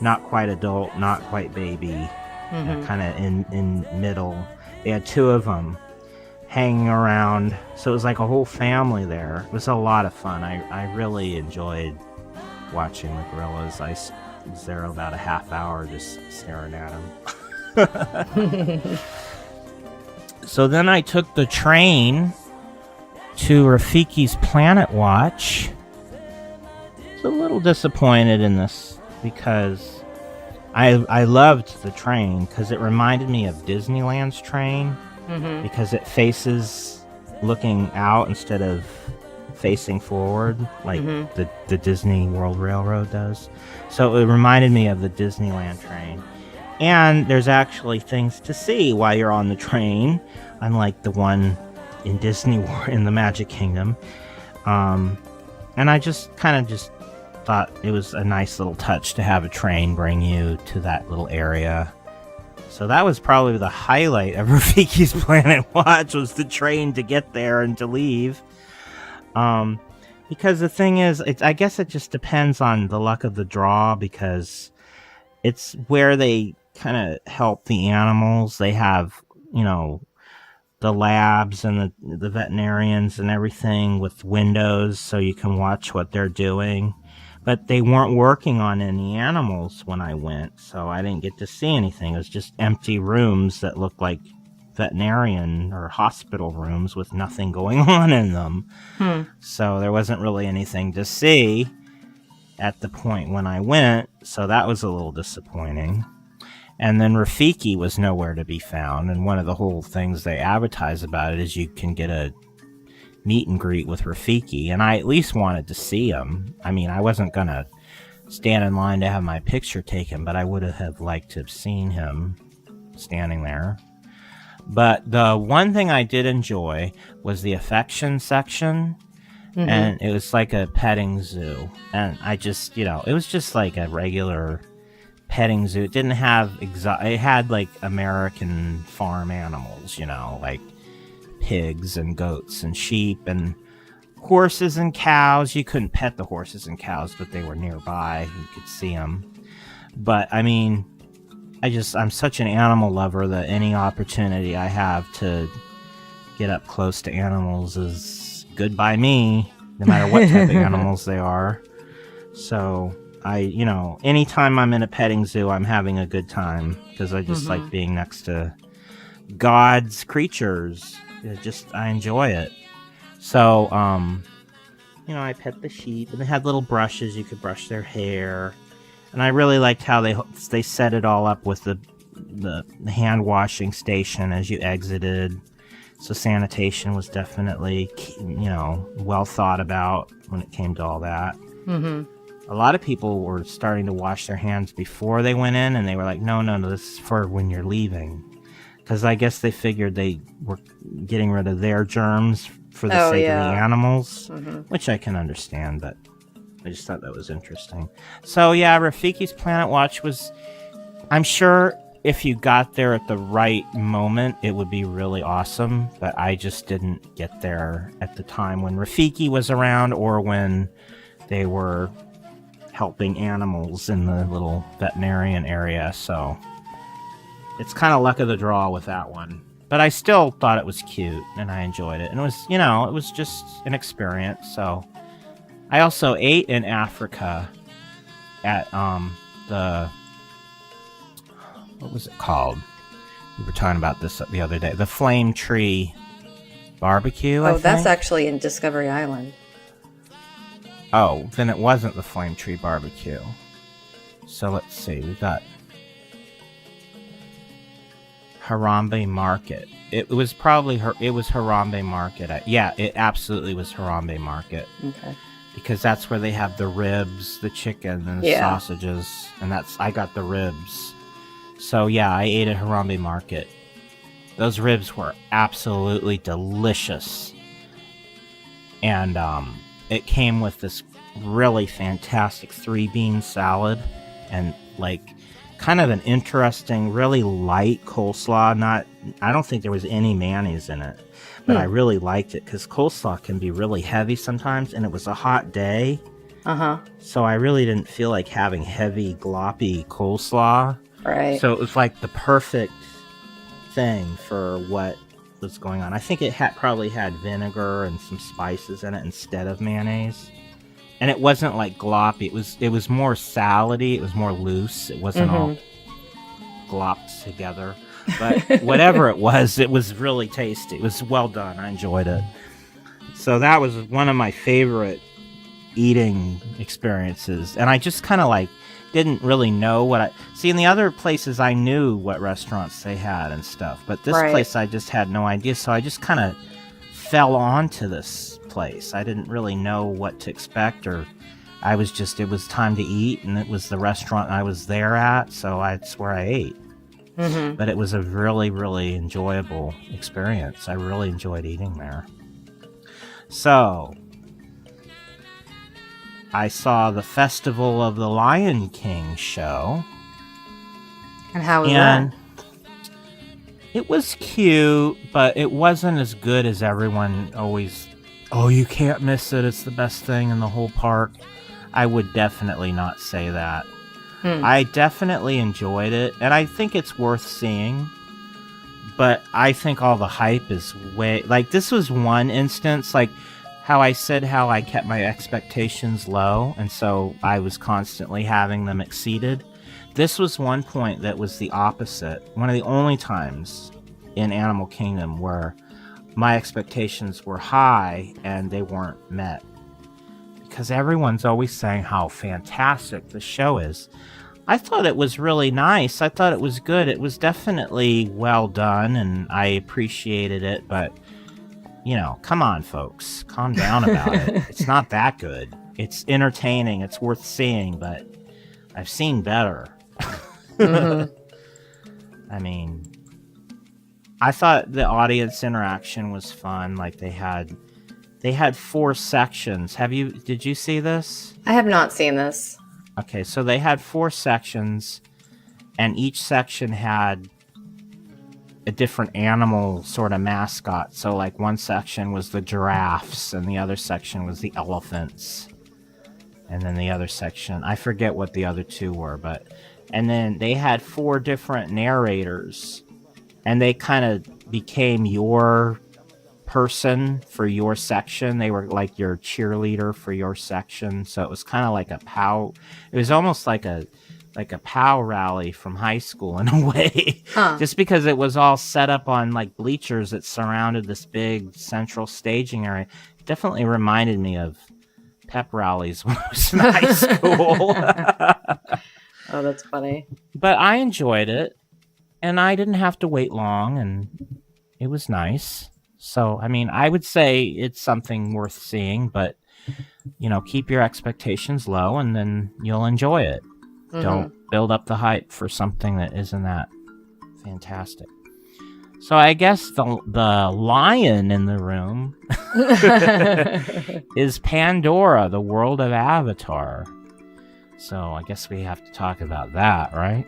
not quite adult, not quite baby, kind of in middle. They had two of them hanging around, so it was like a whole family there. It was a lot of fun. I really enjoyed watching the gorillas. I was there about a half hour just staring at them. So then I took the train to Rafiki's Planet Watch. I was a little disappointed in this because I loved the train because it reminded me of Disneyland's train, because it faces looking out instead of facing forward like the Disney World Railroad does. So it reminded me of the Disneyland train. And there's actually things to see while you're on the train, unlike the one in Disney World in the Magic Kingdom. And I just thought it was a nice little touch to have a train bring you to that little area. So that was probably the highlight of Rafiki's Planet Watch, was the train to get there and to leave. Because the thing is, I guess it just depends on the luck of the draw, because it's where they kind of help the animals. They have, the labs and the veterinarians and everything with windows so you can watch what they're doing. But they weren't working on any animals when I went, so I didn't get to see anything. It was just empty rooms that looked like veterinarian or hospital rooms with nothing going on in them. So there wasn't really anything to see at the point when I went, so that was a little disappointing. And then Rafiki was nowhere to be found, and one of the whole things they advertise about it is you can get a meet and greet with Rafiki, and I at least wanted to see him. I mean, I wasn't gonna stand in line to have my picture taken, but I would have liked to have seen him standing there. But the one thing I did enjoy was the affection section. And it was like a petting zoo. And I just, it was just like a regular petting zoo. It didn't have it had like American farm animals, like pigs and goats and sheep and horses and cows. You couldn't pet the horses and cows, but they were nearby. You could see them. But I mean, I'm such an animal lover that any opportunity I have to get up close to animals is good by me, no matter what type of animals they are. So anytime I'm in a petting zoo, I'm having a good time, because I just like being next to God's creatures. I enjoy it. So, I pet the sheep, and they had little brushes. You could brush their hair. And I really liked how they set it all up with the hand washing station as you exited. So sanitation was definitely, well thought about when it came to all that. A lot of people were starting to wash their hands before they went in, and they were like, no, this is for when you're leaving. Because I guess they figured they were getting rid of their germs for the sake of the animals, which I can understand, but I just thought that was interesting. So yeah, Rafiki's Planet Watch was, I'm sure if you got there at the right moment, it would be really awesome, but I just didn't get there at the time when Rafiki was around or when they were helping animals in the little veterinarian area, so it's kind of luck of the draw with that one. But I still thought it was cute, and I enjoyed it. And it was, it was just an experience, so I also ate in Africa at the, what was it called? We were talking about this the other day. The Flame Tree Barbecue. Oh, that's actually in Discovery Island. Oh, then it wasn't the Flame Tree Barbecue. So let's see. We got Harambee Market. It was probably it was Harambee Market. Yeah, it absolutely was Harambee Market. Okay. Because that's where they have the ribs, the chicken, and the sausages, and I got the ribs. So yeah, I ate at Harambee Market. Those ribs were absolutely delicious, and it came with this really fantastic 3-bean salad, and like kind of an interesting, really light coleslaw. I don't think there was any mayonnaise in it, but I really liked it because coleslaw can be really heavy sometimes, and it was a hot day. So I really didn't feel like having heavy, gloppy coleslaw. Right. So it was like the perfect thing for what was going on. I think it probably had vinegar and some spices in it instead of mayonnaise. And it wasn't like gloppy. It was more salady. It was more loose. It wasn't all glopped together. But whatever it was really tasty. It was well done. I enjoyed it. So that was one of my favorite eating experiences. And I just kind of like didn't really know see in the other places I knew what restaurants they had and stuff, but this place I just had no idea, so I just kind of fell onto this place. I didn't really know what to expect, or it was time to eat, and it was the restaurant I was there at, so that's where I ate. But it was a really, really enjoyable experience. I really enjoyed eating there. So I saw the Festival of the Lion King show. And how was that? It was cute, but it wasn't as good as everyone always... Oh, you can't miss it. It's the best thing in the whole park. I would definitely not say that. I definitely enjoyed it, and I think it's worth seeing. But I think all the hype is way... Like, this was one instance, like... How I said how I kept my expectations low, and so I was constantly having them exceeded. This was one point that was the opposite. One of the only times in Animal Kingdom where my expectations were high and they weren't met. Because everyone's always saying how fantastic the show is. I thought it was really nice. I thought it was good. It was definitely well done, and I appreciated it, but... You know, come on, folks. Calm down about it. It's not that good. It's entertaining. It's worth seeing, but I've seen better. I mean, I thought the audience interaction was fun. Like they had 4 sections. Did you see this? I have not seen this. Okay, so they had 4 sections, and each section had a different animal sort of mascot. So like one section was the giraffes, and the other section was the elephants, and then the other section, I forget what the other 2 were, and then they had 4 different narrators, and they kind of became your person for your section. They were like your cheerleader for your section. So it was kind of like it was almost like a POW rally from high school in a way. Just because it was all set up on like bleachers that surrounded this big central staging area. It definitely reminded me of pep rallies when I was in high school. Oh, that's funny. But I enjoyed it, and I didn't have to wait long, and it was nice. So, I mean, I would say it's something worth seeing, but, you know, keep your expectations low, and then you'll enjoy it. Don't build up the hype for something that isn't that fantastic. So I guess the lion in the room is Pandora, the world of Avatar. So I guess we have to talk about that, right?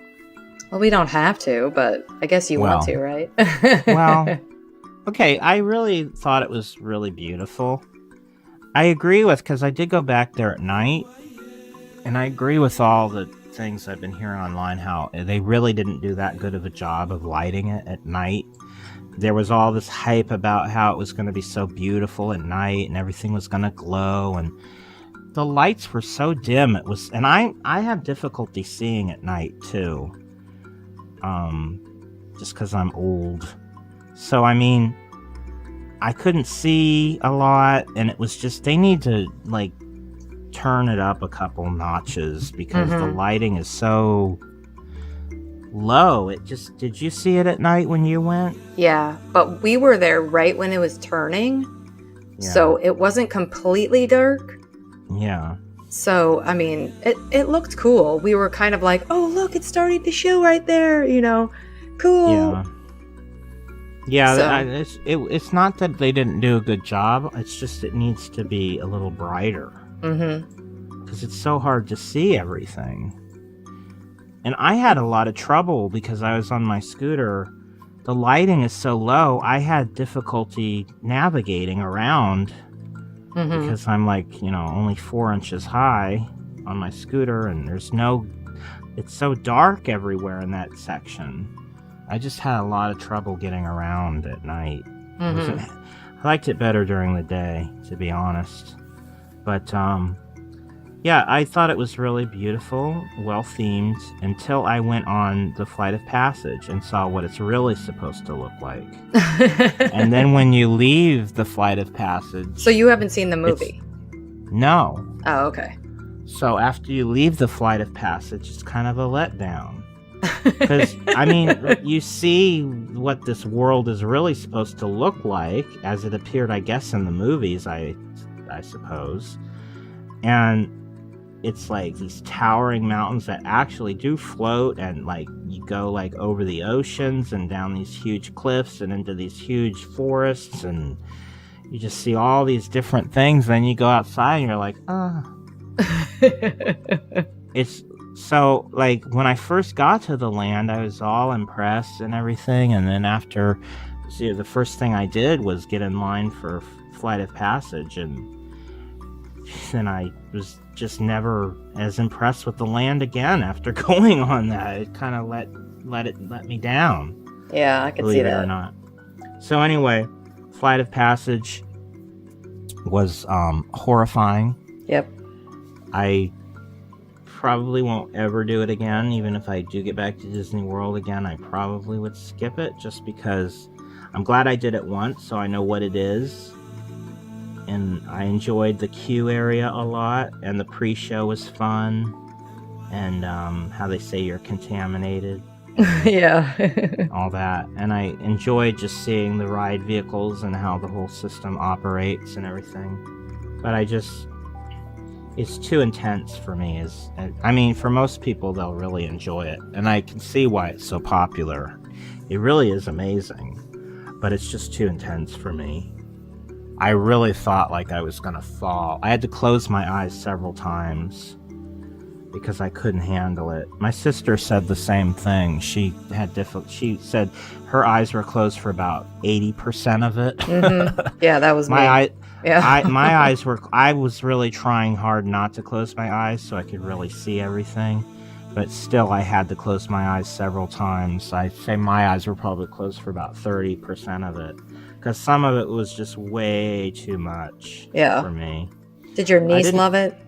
Well, we don't have to, but I guess you want to, right? Well, okay, I really thought it was really beautiful. I agree because I did go back there at night, and I agree with all the things I've been hearing online, how they really didn't do that good of a job of lighting it at night. There was all this hype about how it was going to be so beautiful at night and everything was going to glow, and the lights were so dim. It was, and I have difficulty seeing at night too. Just because I'm old. So I mean, I couldn't see a lot, and it was just, they need to like turn it up a couple notches because the lighting is so low. It just, did you see it at night when you went? Yeah, but we were there right when it was turning, so it wasn't completely dark. Yeah. So, I mean, it looked cool. We were kind of like, oh, look, it's starting to show right there, you know, cool. Yeah. Yeah, So, it's not that they didn't do a good job. It's just it needs to be a little brighter. Because it's so hard to see everything. And I had a lot of trouble because I was on my scooter. The lighting is so low, I had difficulty navigating around because I'm like, you know, only 4 inches high on my scooter, and it's so dark everywhere in that section. I just had a lot of trouble getting around at night. I liked it better during the day, to be honest. But, yeah, I thought it was really beautiful, well-themed, until I went on the Flight of Passage and saw what it's really supposed to look like. And then when you leave the Flight of Passage... So you haven't seen the movie? No. Oh, okay. So after you leave the Flight of Passage, it's kind of a letdown. Because, I mean, you see what this world is really supposed to look like, as it appeared, I guess, in the movies, I suppose. And it's like these towering mountains that actually do float, and like you go like over the oceans and down these huge cliffs and into these huge forests, and you just see all these different things. Then you go outside and you're like, It's so, like, when I first got to the land, I was all impressed and everything, and then after, the first thing I did was get in line for Flight of Passage, and then I was just never as impressed with the land again after going on that. It kind of let me down. Yeah, I could see that. Believe it or not. So anyway, Flight of Passage was horrifying. Yep. I probably won't ever do it again. Even if I do get back to Disney World again, I probably would skip it, just because I'm glad I did it once, so I know what it is. And I enjoyed the queue area a lot, and the pre-show was fun, and how they say you're contaminated. Yeah. All that. And I enjoyed just seeing the ride vehicles and how the whole system operates and everything. But it's too intense for me. I mean, for most people, they'll really enjoy it, and I can see why it's so popular. It really is amazing, but it's just too intense for me. I really thought like I was gonna fall. I had to close my eyes several times because I couldn't handle it. My sister said the same thing. She said her eyes were closed for about 80% of it. Yeah, that was me. My eyes were... I was really trying hard not to close my eyes so I could really see everything. But still, I had to close my eyes several times. I'd say my eyes were probably closed for about 30% of it. Because some of it was just way too much for me. Did your niece love it?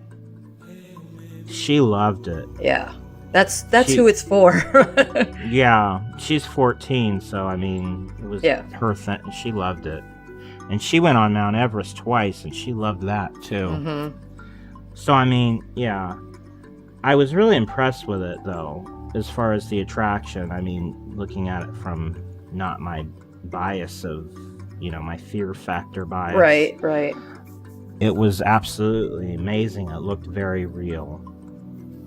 She loved it. Yeah. That's who it's for. Yeah. She's 14, so I mean, it was her thing. She loved it. And she went on Mount Everest twice, and she loved that, too. So, I mean, yeah. I was really impressed with it, though, as far as the attraction. I mean, looking at it from not my bias of, my fear factor bias. Right. It was absolutely amazing. It looked very real.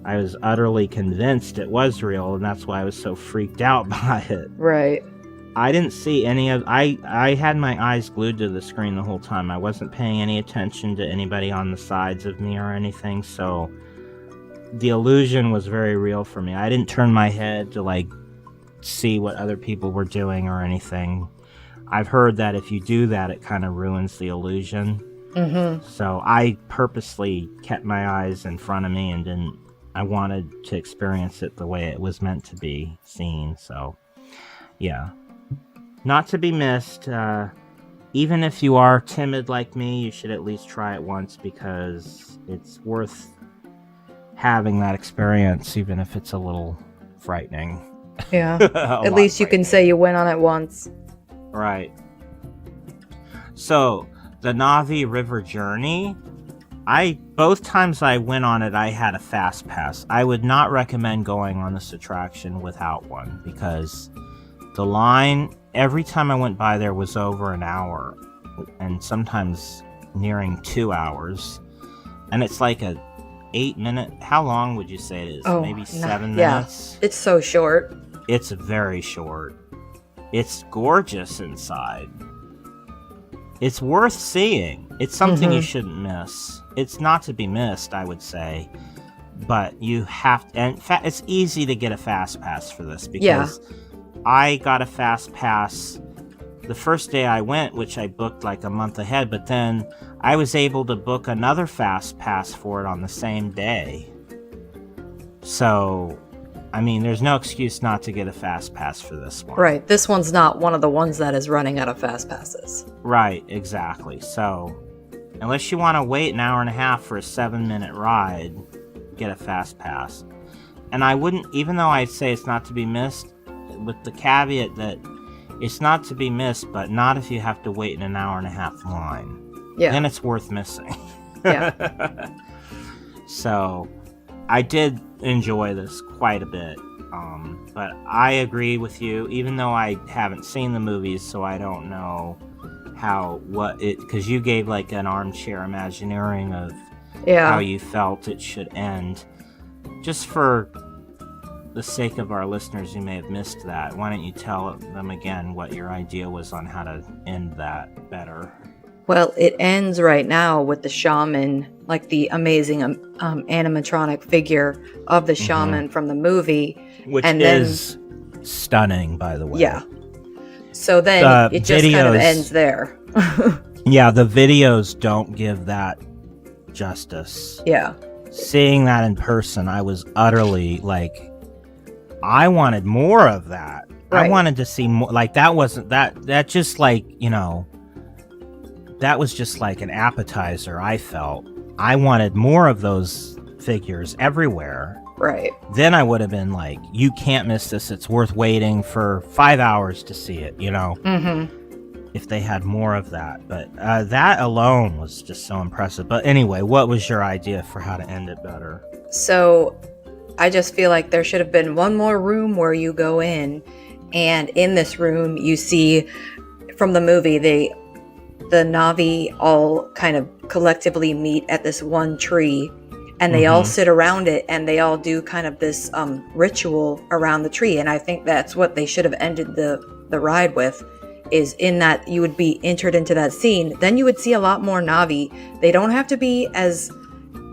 I was utterly convinced it was real, and that's why I was so freaked out by it. Right. I didn't see any of... I had my eyes glued to the screen the whole time. I wasn't paying any attention to anybody on the sides of me or anything, so the illusion was very real for me. I didn't turn my head to, see what other people were doing or anything. I've heard that if you do that, it kind of ruins the illusion. So I purposely kept my eyes in front of me and didn't... I wanted to experience it the way it was meant to be seen, so... Yeah. Not to be missed. even if you are timid like me, you should at least try it once because it's worth having that experience, even if it's a little frightening. Yeah. At least you can say you went on it once. Right. So, the Navi River Journey, both times I went on it, I had a fast pass. I would not recommend going on this attraction without one because the line, every time I went by there, was over an hour and sometimes nearing 2 hours. And it's like a 8-minute, how long would you say it is? Maybe 7 minutes? Yeah, it's so short. It's very short. It's gorgeous inside. It's worth seeing. It's something you shouldn't miss. It's not to be missed, I would say. But you have to, and in fact, it's easy to get a fast pass for this because I got a fast pass the first day I went, which I booked like a month ahead, but then I was able to book another fast pass for it on the same day. So, I mean, there's no excuse not to get a fast pass for this one. Right. This one's not one of the ones that is running out of fast passes. Right, exactly. So, unless you want to wait an hour and a half for a 7-minute ride, get a fast pass. And I wouldn't, even though I say it's not to be missed, with the caveat that it's not to be missed, but not if you have to wait in an hour and a half line. Yeah. Then it's worth missing. Yeah. So, I did enjoy this quite a bit. But I agree with you, even though I haven't seen the movies, so I don't know because you gave like an armchair imagineering of how you felt it should end. Just for the sake of our listeners who may have missed that, why don't you tell them again what your idea was on how to end that better? Well, it ends right now with the shaman, like the amazing animatronic figure of the shaman from the movie. Which is stunning, by the way. Yeah. So then it just kind of ends there. Yeah, the videos don't give that justice. Yeah. Seeing that in person, I was utterly like, I wanted more of that. Right. I wanted to see more. Like, that wasn't that just like, that was just like an appetizer, I felt. I wanted more of those figures everywhere. Right. Then I would have been like, you can't miss this. It's worth waiting for 5 hours to see it, if they had more of that. But that alone was just so impressive. But anyway, what was your idea for how to end it better? So I just feel like there should have been one more room where you go in, and in this room you see from the movie the Na'vi all kind of collectively meet at this one tree, and they all sit around it, and they all do kind of this ritual around the tree. And I think that's what they should have ended the ride with, is in that you would be entered into that scene. Then you would see a lot more Na'vi. They don't have to be as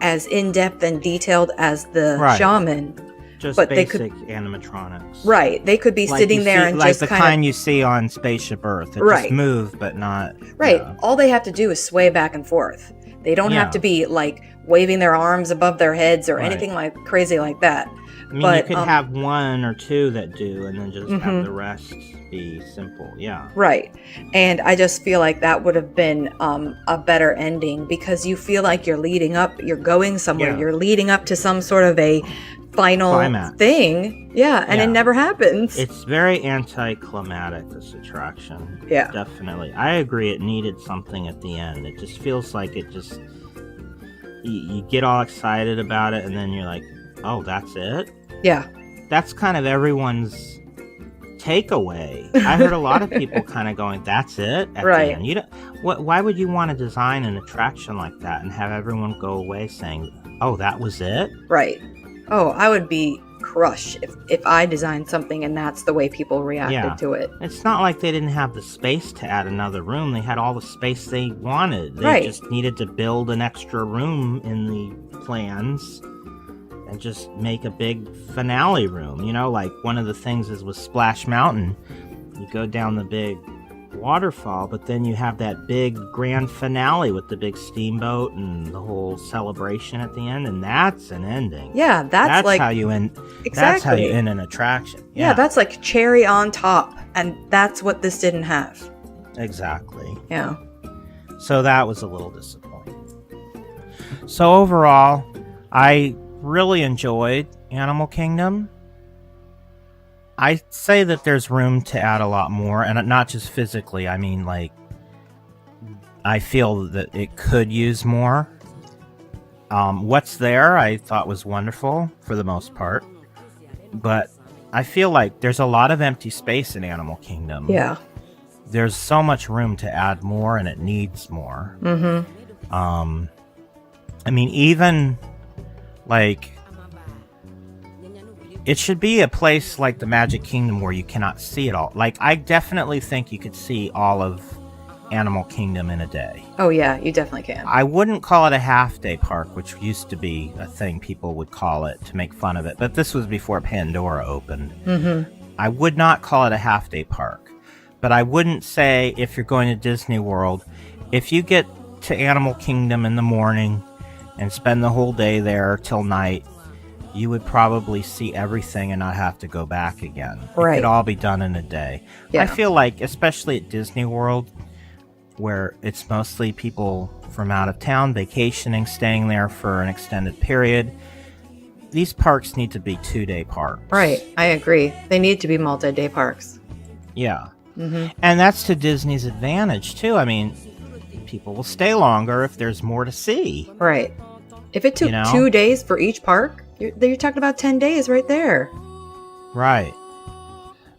in-depth and detailed as the shaman. Just but basic animatronics. Right. They could be like sitting there and like just the kind you see on Spaceship Earth. It just move, but not... Right. All they have to do is sway back and forth. They don't have to be like waving their arms above their heads or anything like crazy like that. I mean, you could have one or two that do, and then just have the rest be simple. Yeah. Right. And I just feel like that would have been a better ending, because you feel like you're leading up, you're going somewhere, you're leading up to some sort of a final climax thing. Yeah, and it never happens. It's very anticlimactic, this attraction. Yeah. Definitely. I agree, it needed something at the end. It just feels like it just... You get all excited about it, and then you're like, oh, that's it? Yeah. That's kind of everyone's takeaway. I heard a lot of people kind of going, that's it? At the end. You don't, why would you want to design an attraction like that and have everyone go away saying, oh, that was it? Right. Oh, I would be crushed if I designed something and that's the way people reacted to it. It's not like they didn't have the space to add another room. They had all the space they wanted. They just needed to build an extra room in the plans and just make a big finale room. Like one of the things is with Splash Mountain, you go down the big waterfall, but then you have that big grand finale with the big steamboat and the whole celebration at the end, and that's an ending. Yeah, that's like how you end. Exactly. That's how you end an attraction. Yeah, that's like cherry on top, and that's what this didn't have. Exactly. Yeah. So that was a little disappointing. So overall, I really enjoyed Animal Kingdom. I say that there's room to add a lot more, and not just physically. I mean, like, I feel that it could use more. What's there, I thought was wonderful for the most part, but I feel like there's a lot of empty space in Animal Kingdom. Yeah. There's so much room to add more, and it needs more. Mm-hmm. I mean, even like, it should be a place like the Magic Kingdom where you cannot see it all. Like, I definitely think you could see all of Animal Kingdom in a day. Oh yeah, you definitely can. I wouldn't call it a half-day park, which used to be a thing people would call it to make fun of it, but this was before Pandora opened. Mm-hmm. I would not call it a half-day park, but I wouldn't say, if you're going to Disney World, if you get to Animal Kingdom in the morning and spend the whole day there till night, you would probably see everything and not have to go back again. Right. It could all be done in a day. Yeah. I feel like, especially at Disney World, where it's mostly people from out of town vacationing, staying there for an extended period, these parks need to be 2-day parks. Right, I agree. They need to be multi-day parks. Yeah. Mm-hmm. And that's to Disney's advantage, too. I mean, people will stay longer if there's more to see. Right. If it took 2 days for each park, you're talking about 10 days right there. Right.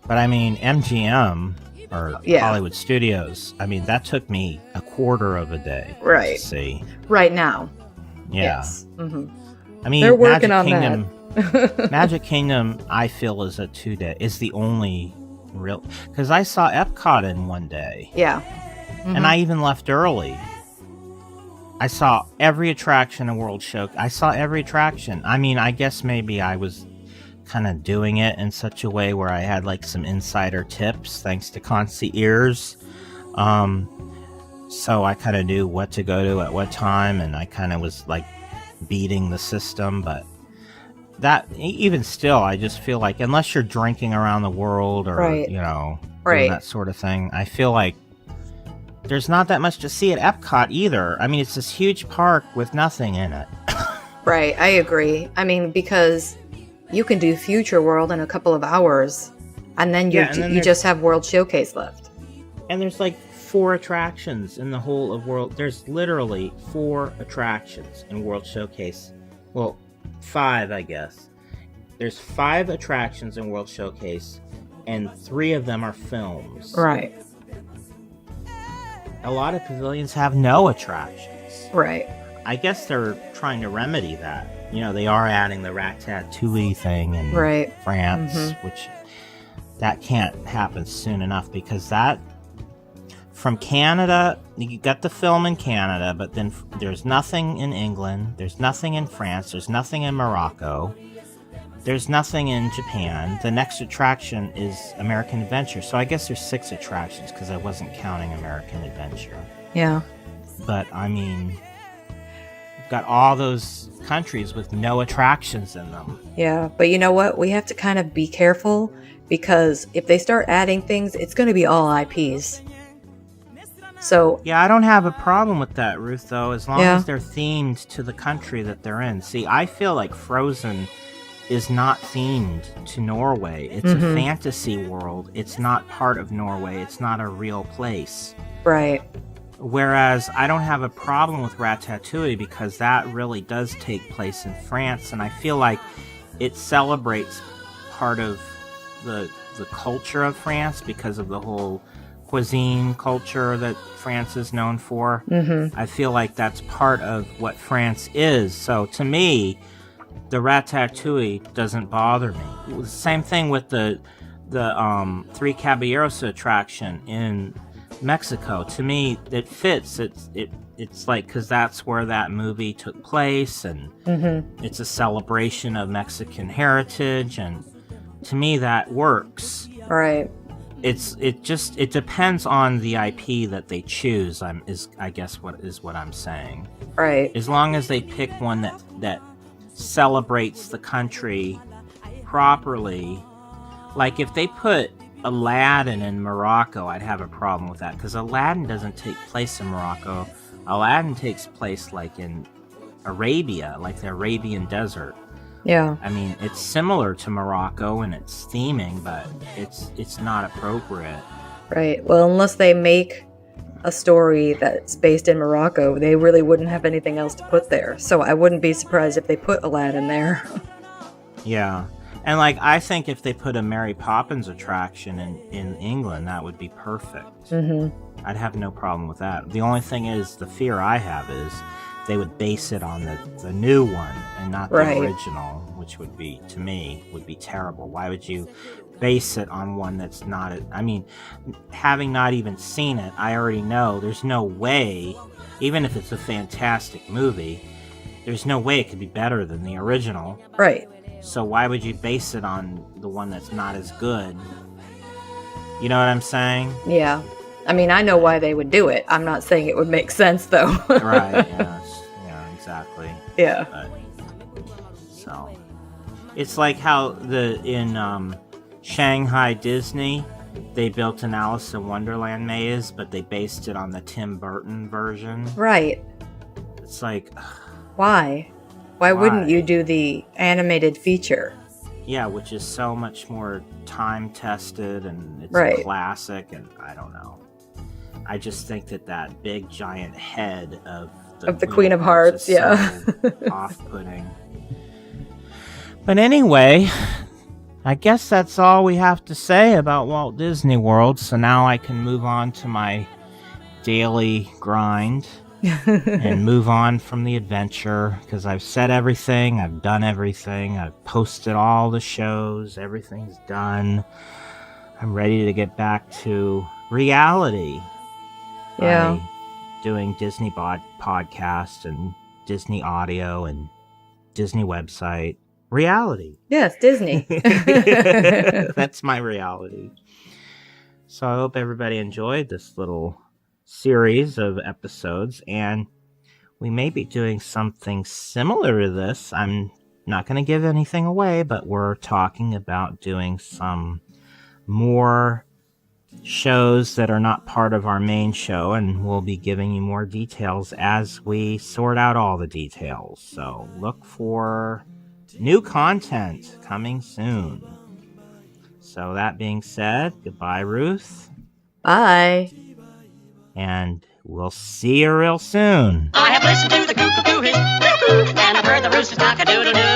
But I mean, MGM, or Hollywood Studios, I mean, that took me a quarter of a day to see. Right now. Yeah. Yes. Mm-hmm. I mean, they're working Magic on Kingdom, that. Magic Kingdom, I feel, is a 2-day, is the only real, because I saw Epcot in 1 day. Yeah. Mm-hmm. And I even left early. I saw every attraction in World Show. I saw every attraction. I mean, I guess maybe I was kind of doing it in such a way where I had like some insider tips thanks to concierge. So I kind of knew what to go to at what time, and I kind of was like beating the system. But that, even still, I just feel like, unless you're drinking around the world or, you know, doing that sort of thing, I feel like there's not that much to see at Epcot either. I mean, it's this huge park with nothing in it. Right, I agree. I mean, because you can do Future World in a couple of hours, and then you just have World Showcase left. And there's like 4 attractions in the whole of World. There's literally 4 attractions in World Showcase. Well, 5, I guess. There's 5 attractions in World Showcase, and 3 of them are films. Right. A lot of pavilions have no attractions. Right. I guess they're trying to remedy that. You know, they are adding the Ratatouille thing in France, which that can't happen soon enough, because that, from Canada, you got the film in Canada, but then there's nothing in England, there's nothing in France, there's nothing in Morocco, there's nothing in Japan. The next attraction is American Adventure. So I guess there's 6 attractions, because I wasn't counting American Adventure. Yeah. But, I mean, you've got all those countries with no attractions in them. Yeah, but you know what? We have to kind of be careful, because if they start adding things, it's going to be all IPs. So yeah, I don't have a problem with that, Ruth, though, as long as they're themed to the country that they're in. See, I feel like Frozen is not themed to Norway. It's a fantasy world. It's not part of Norway. It's not a real place. Right. Whereas I don't have a problem with Ratatouille, because that really does take place in France, and I feel like it celebrates part of the culture of France because of the whole cuisine culture that France is known for. I feel like that's part of what France is. So to me, the Ratatouille doesn't bother me. It was the same thing with the Three Caballeros attraction in Mexico. To me, it fits. It's like, because that's where that movie took place, and it's a celebration of Mexican heritage, and to me that works. Right. It depends on the IP that they choose. I guess what I'm saying. Right. As long as they pick one that celebrates the country properly. Like if they put Aladdin in Morocco, I'd have a problem with that, because Aladdin doesn't take place in Morocco. Aladdin takes place like in Arabia, like the Arabian desert. Yeah. I mean, it's similar to Morocco in its theming, but it's not appropriate. Right. Well, unless they make a story that's based in Morocco, they really wouldn't have anything else to put there. So I wouldn't be surprised if they put Aladdin there. Yeah. And like, I think if they put a Mary Poppins attraction in England, that would be perfect. Mm-hmm. I'd have no problem with that. The only thing is, the fear I have is they would base it on the new one and not the original, which would be, to me, would be terrible. Why would you base it on one that's not... I mean, having not even seen it, I already know there's no way, even if it's a fantastic movie, there's no way it could be better than the original. Right. So why would you base it on the one that's not as good? You know what I'm saying? Yeah. I mean, I know why they would do it. I'm not saying it would make sense, though. Right, yeah, exactly. Yeah. So, it's like how in Shanghai Disney, they built an Alice in Wonderland maze, but they based it on the Tim Burton version. Right. It's like... Why? Why wouldn't you do the animated feature? Yeah, which is so much more time-tested, and it's a classic, and I don't know. I just think that big, giant head of the Queen of Hearts is so off-putting. But anyway, I guess that's all we have to say about Walt Disney World, so now I can move on to my daily grind. And move on from the adventure, because I've said everything, I've done everything, I've posted all the shows, everything's done. I'm ready to get back to reality. Yeah. By doing Disney podcast and Disney audio and Disney website. Reality. Yes, Disney. That's my reality. So I hope everybody enjoyed this little series of episodes, and we may be doing something similar to this. I'm not going to give anything away, but we're talking about doing some more shows that are not part of our main show, and we'll be giving you more details as we sort out all the details. So look for new content coming soon. So that being said, goodbye, Ruth. Bye. And we'll see you real soon. I have listened to the cuckoo his cuckoo, and I've heard the rooster's cock-a-doodle-doo.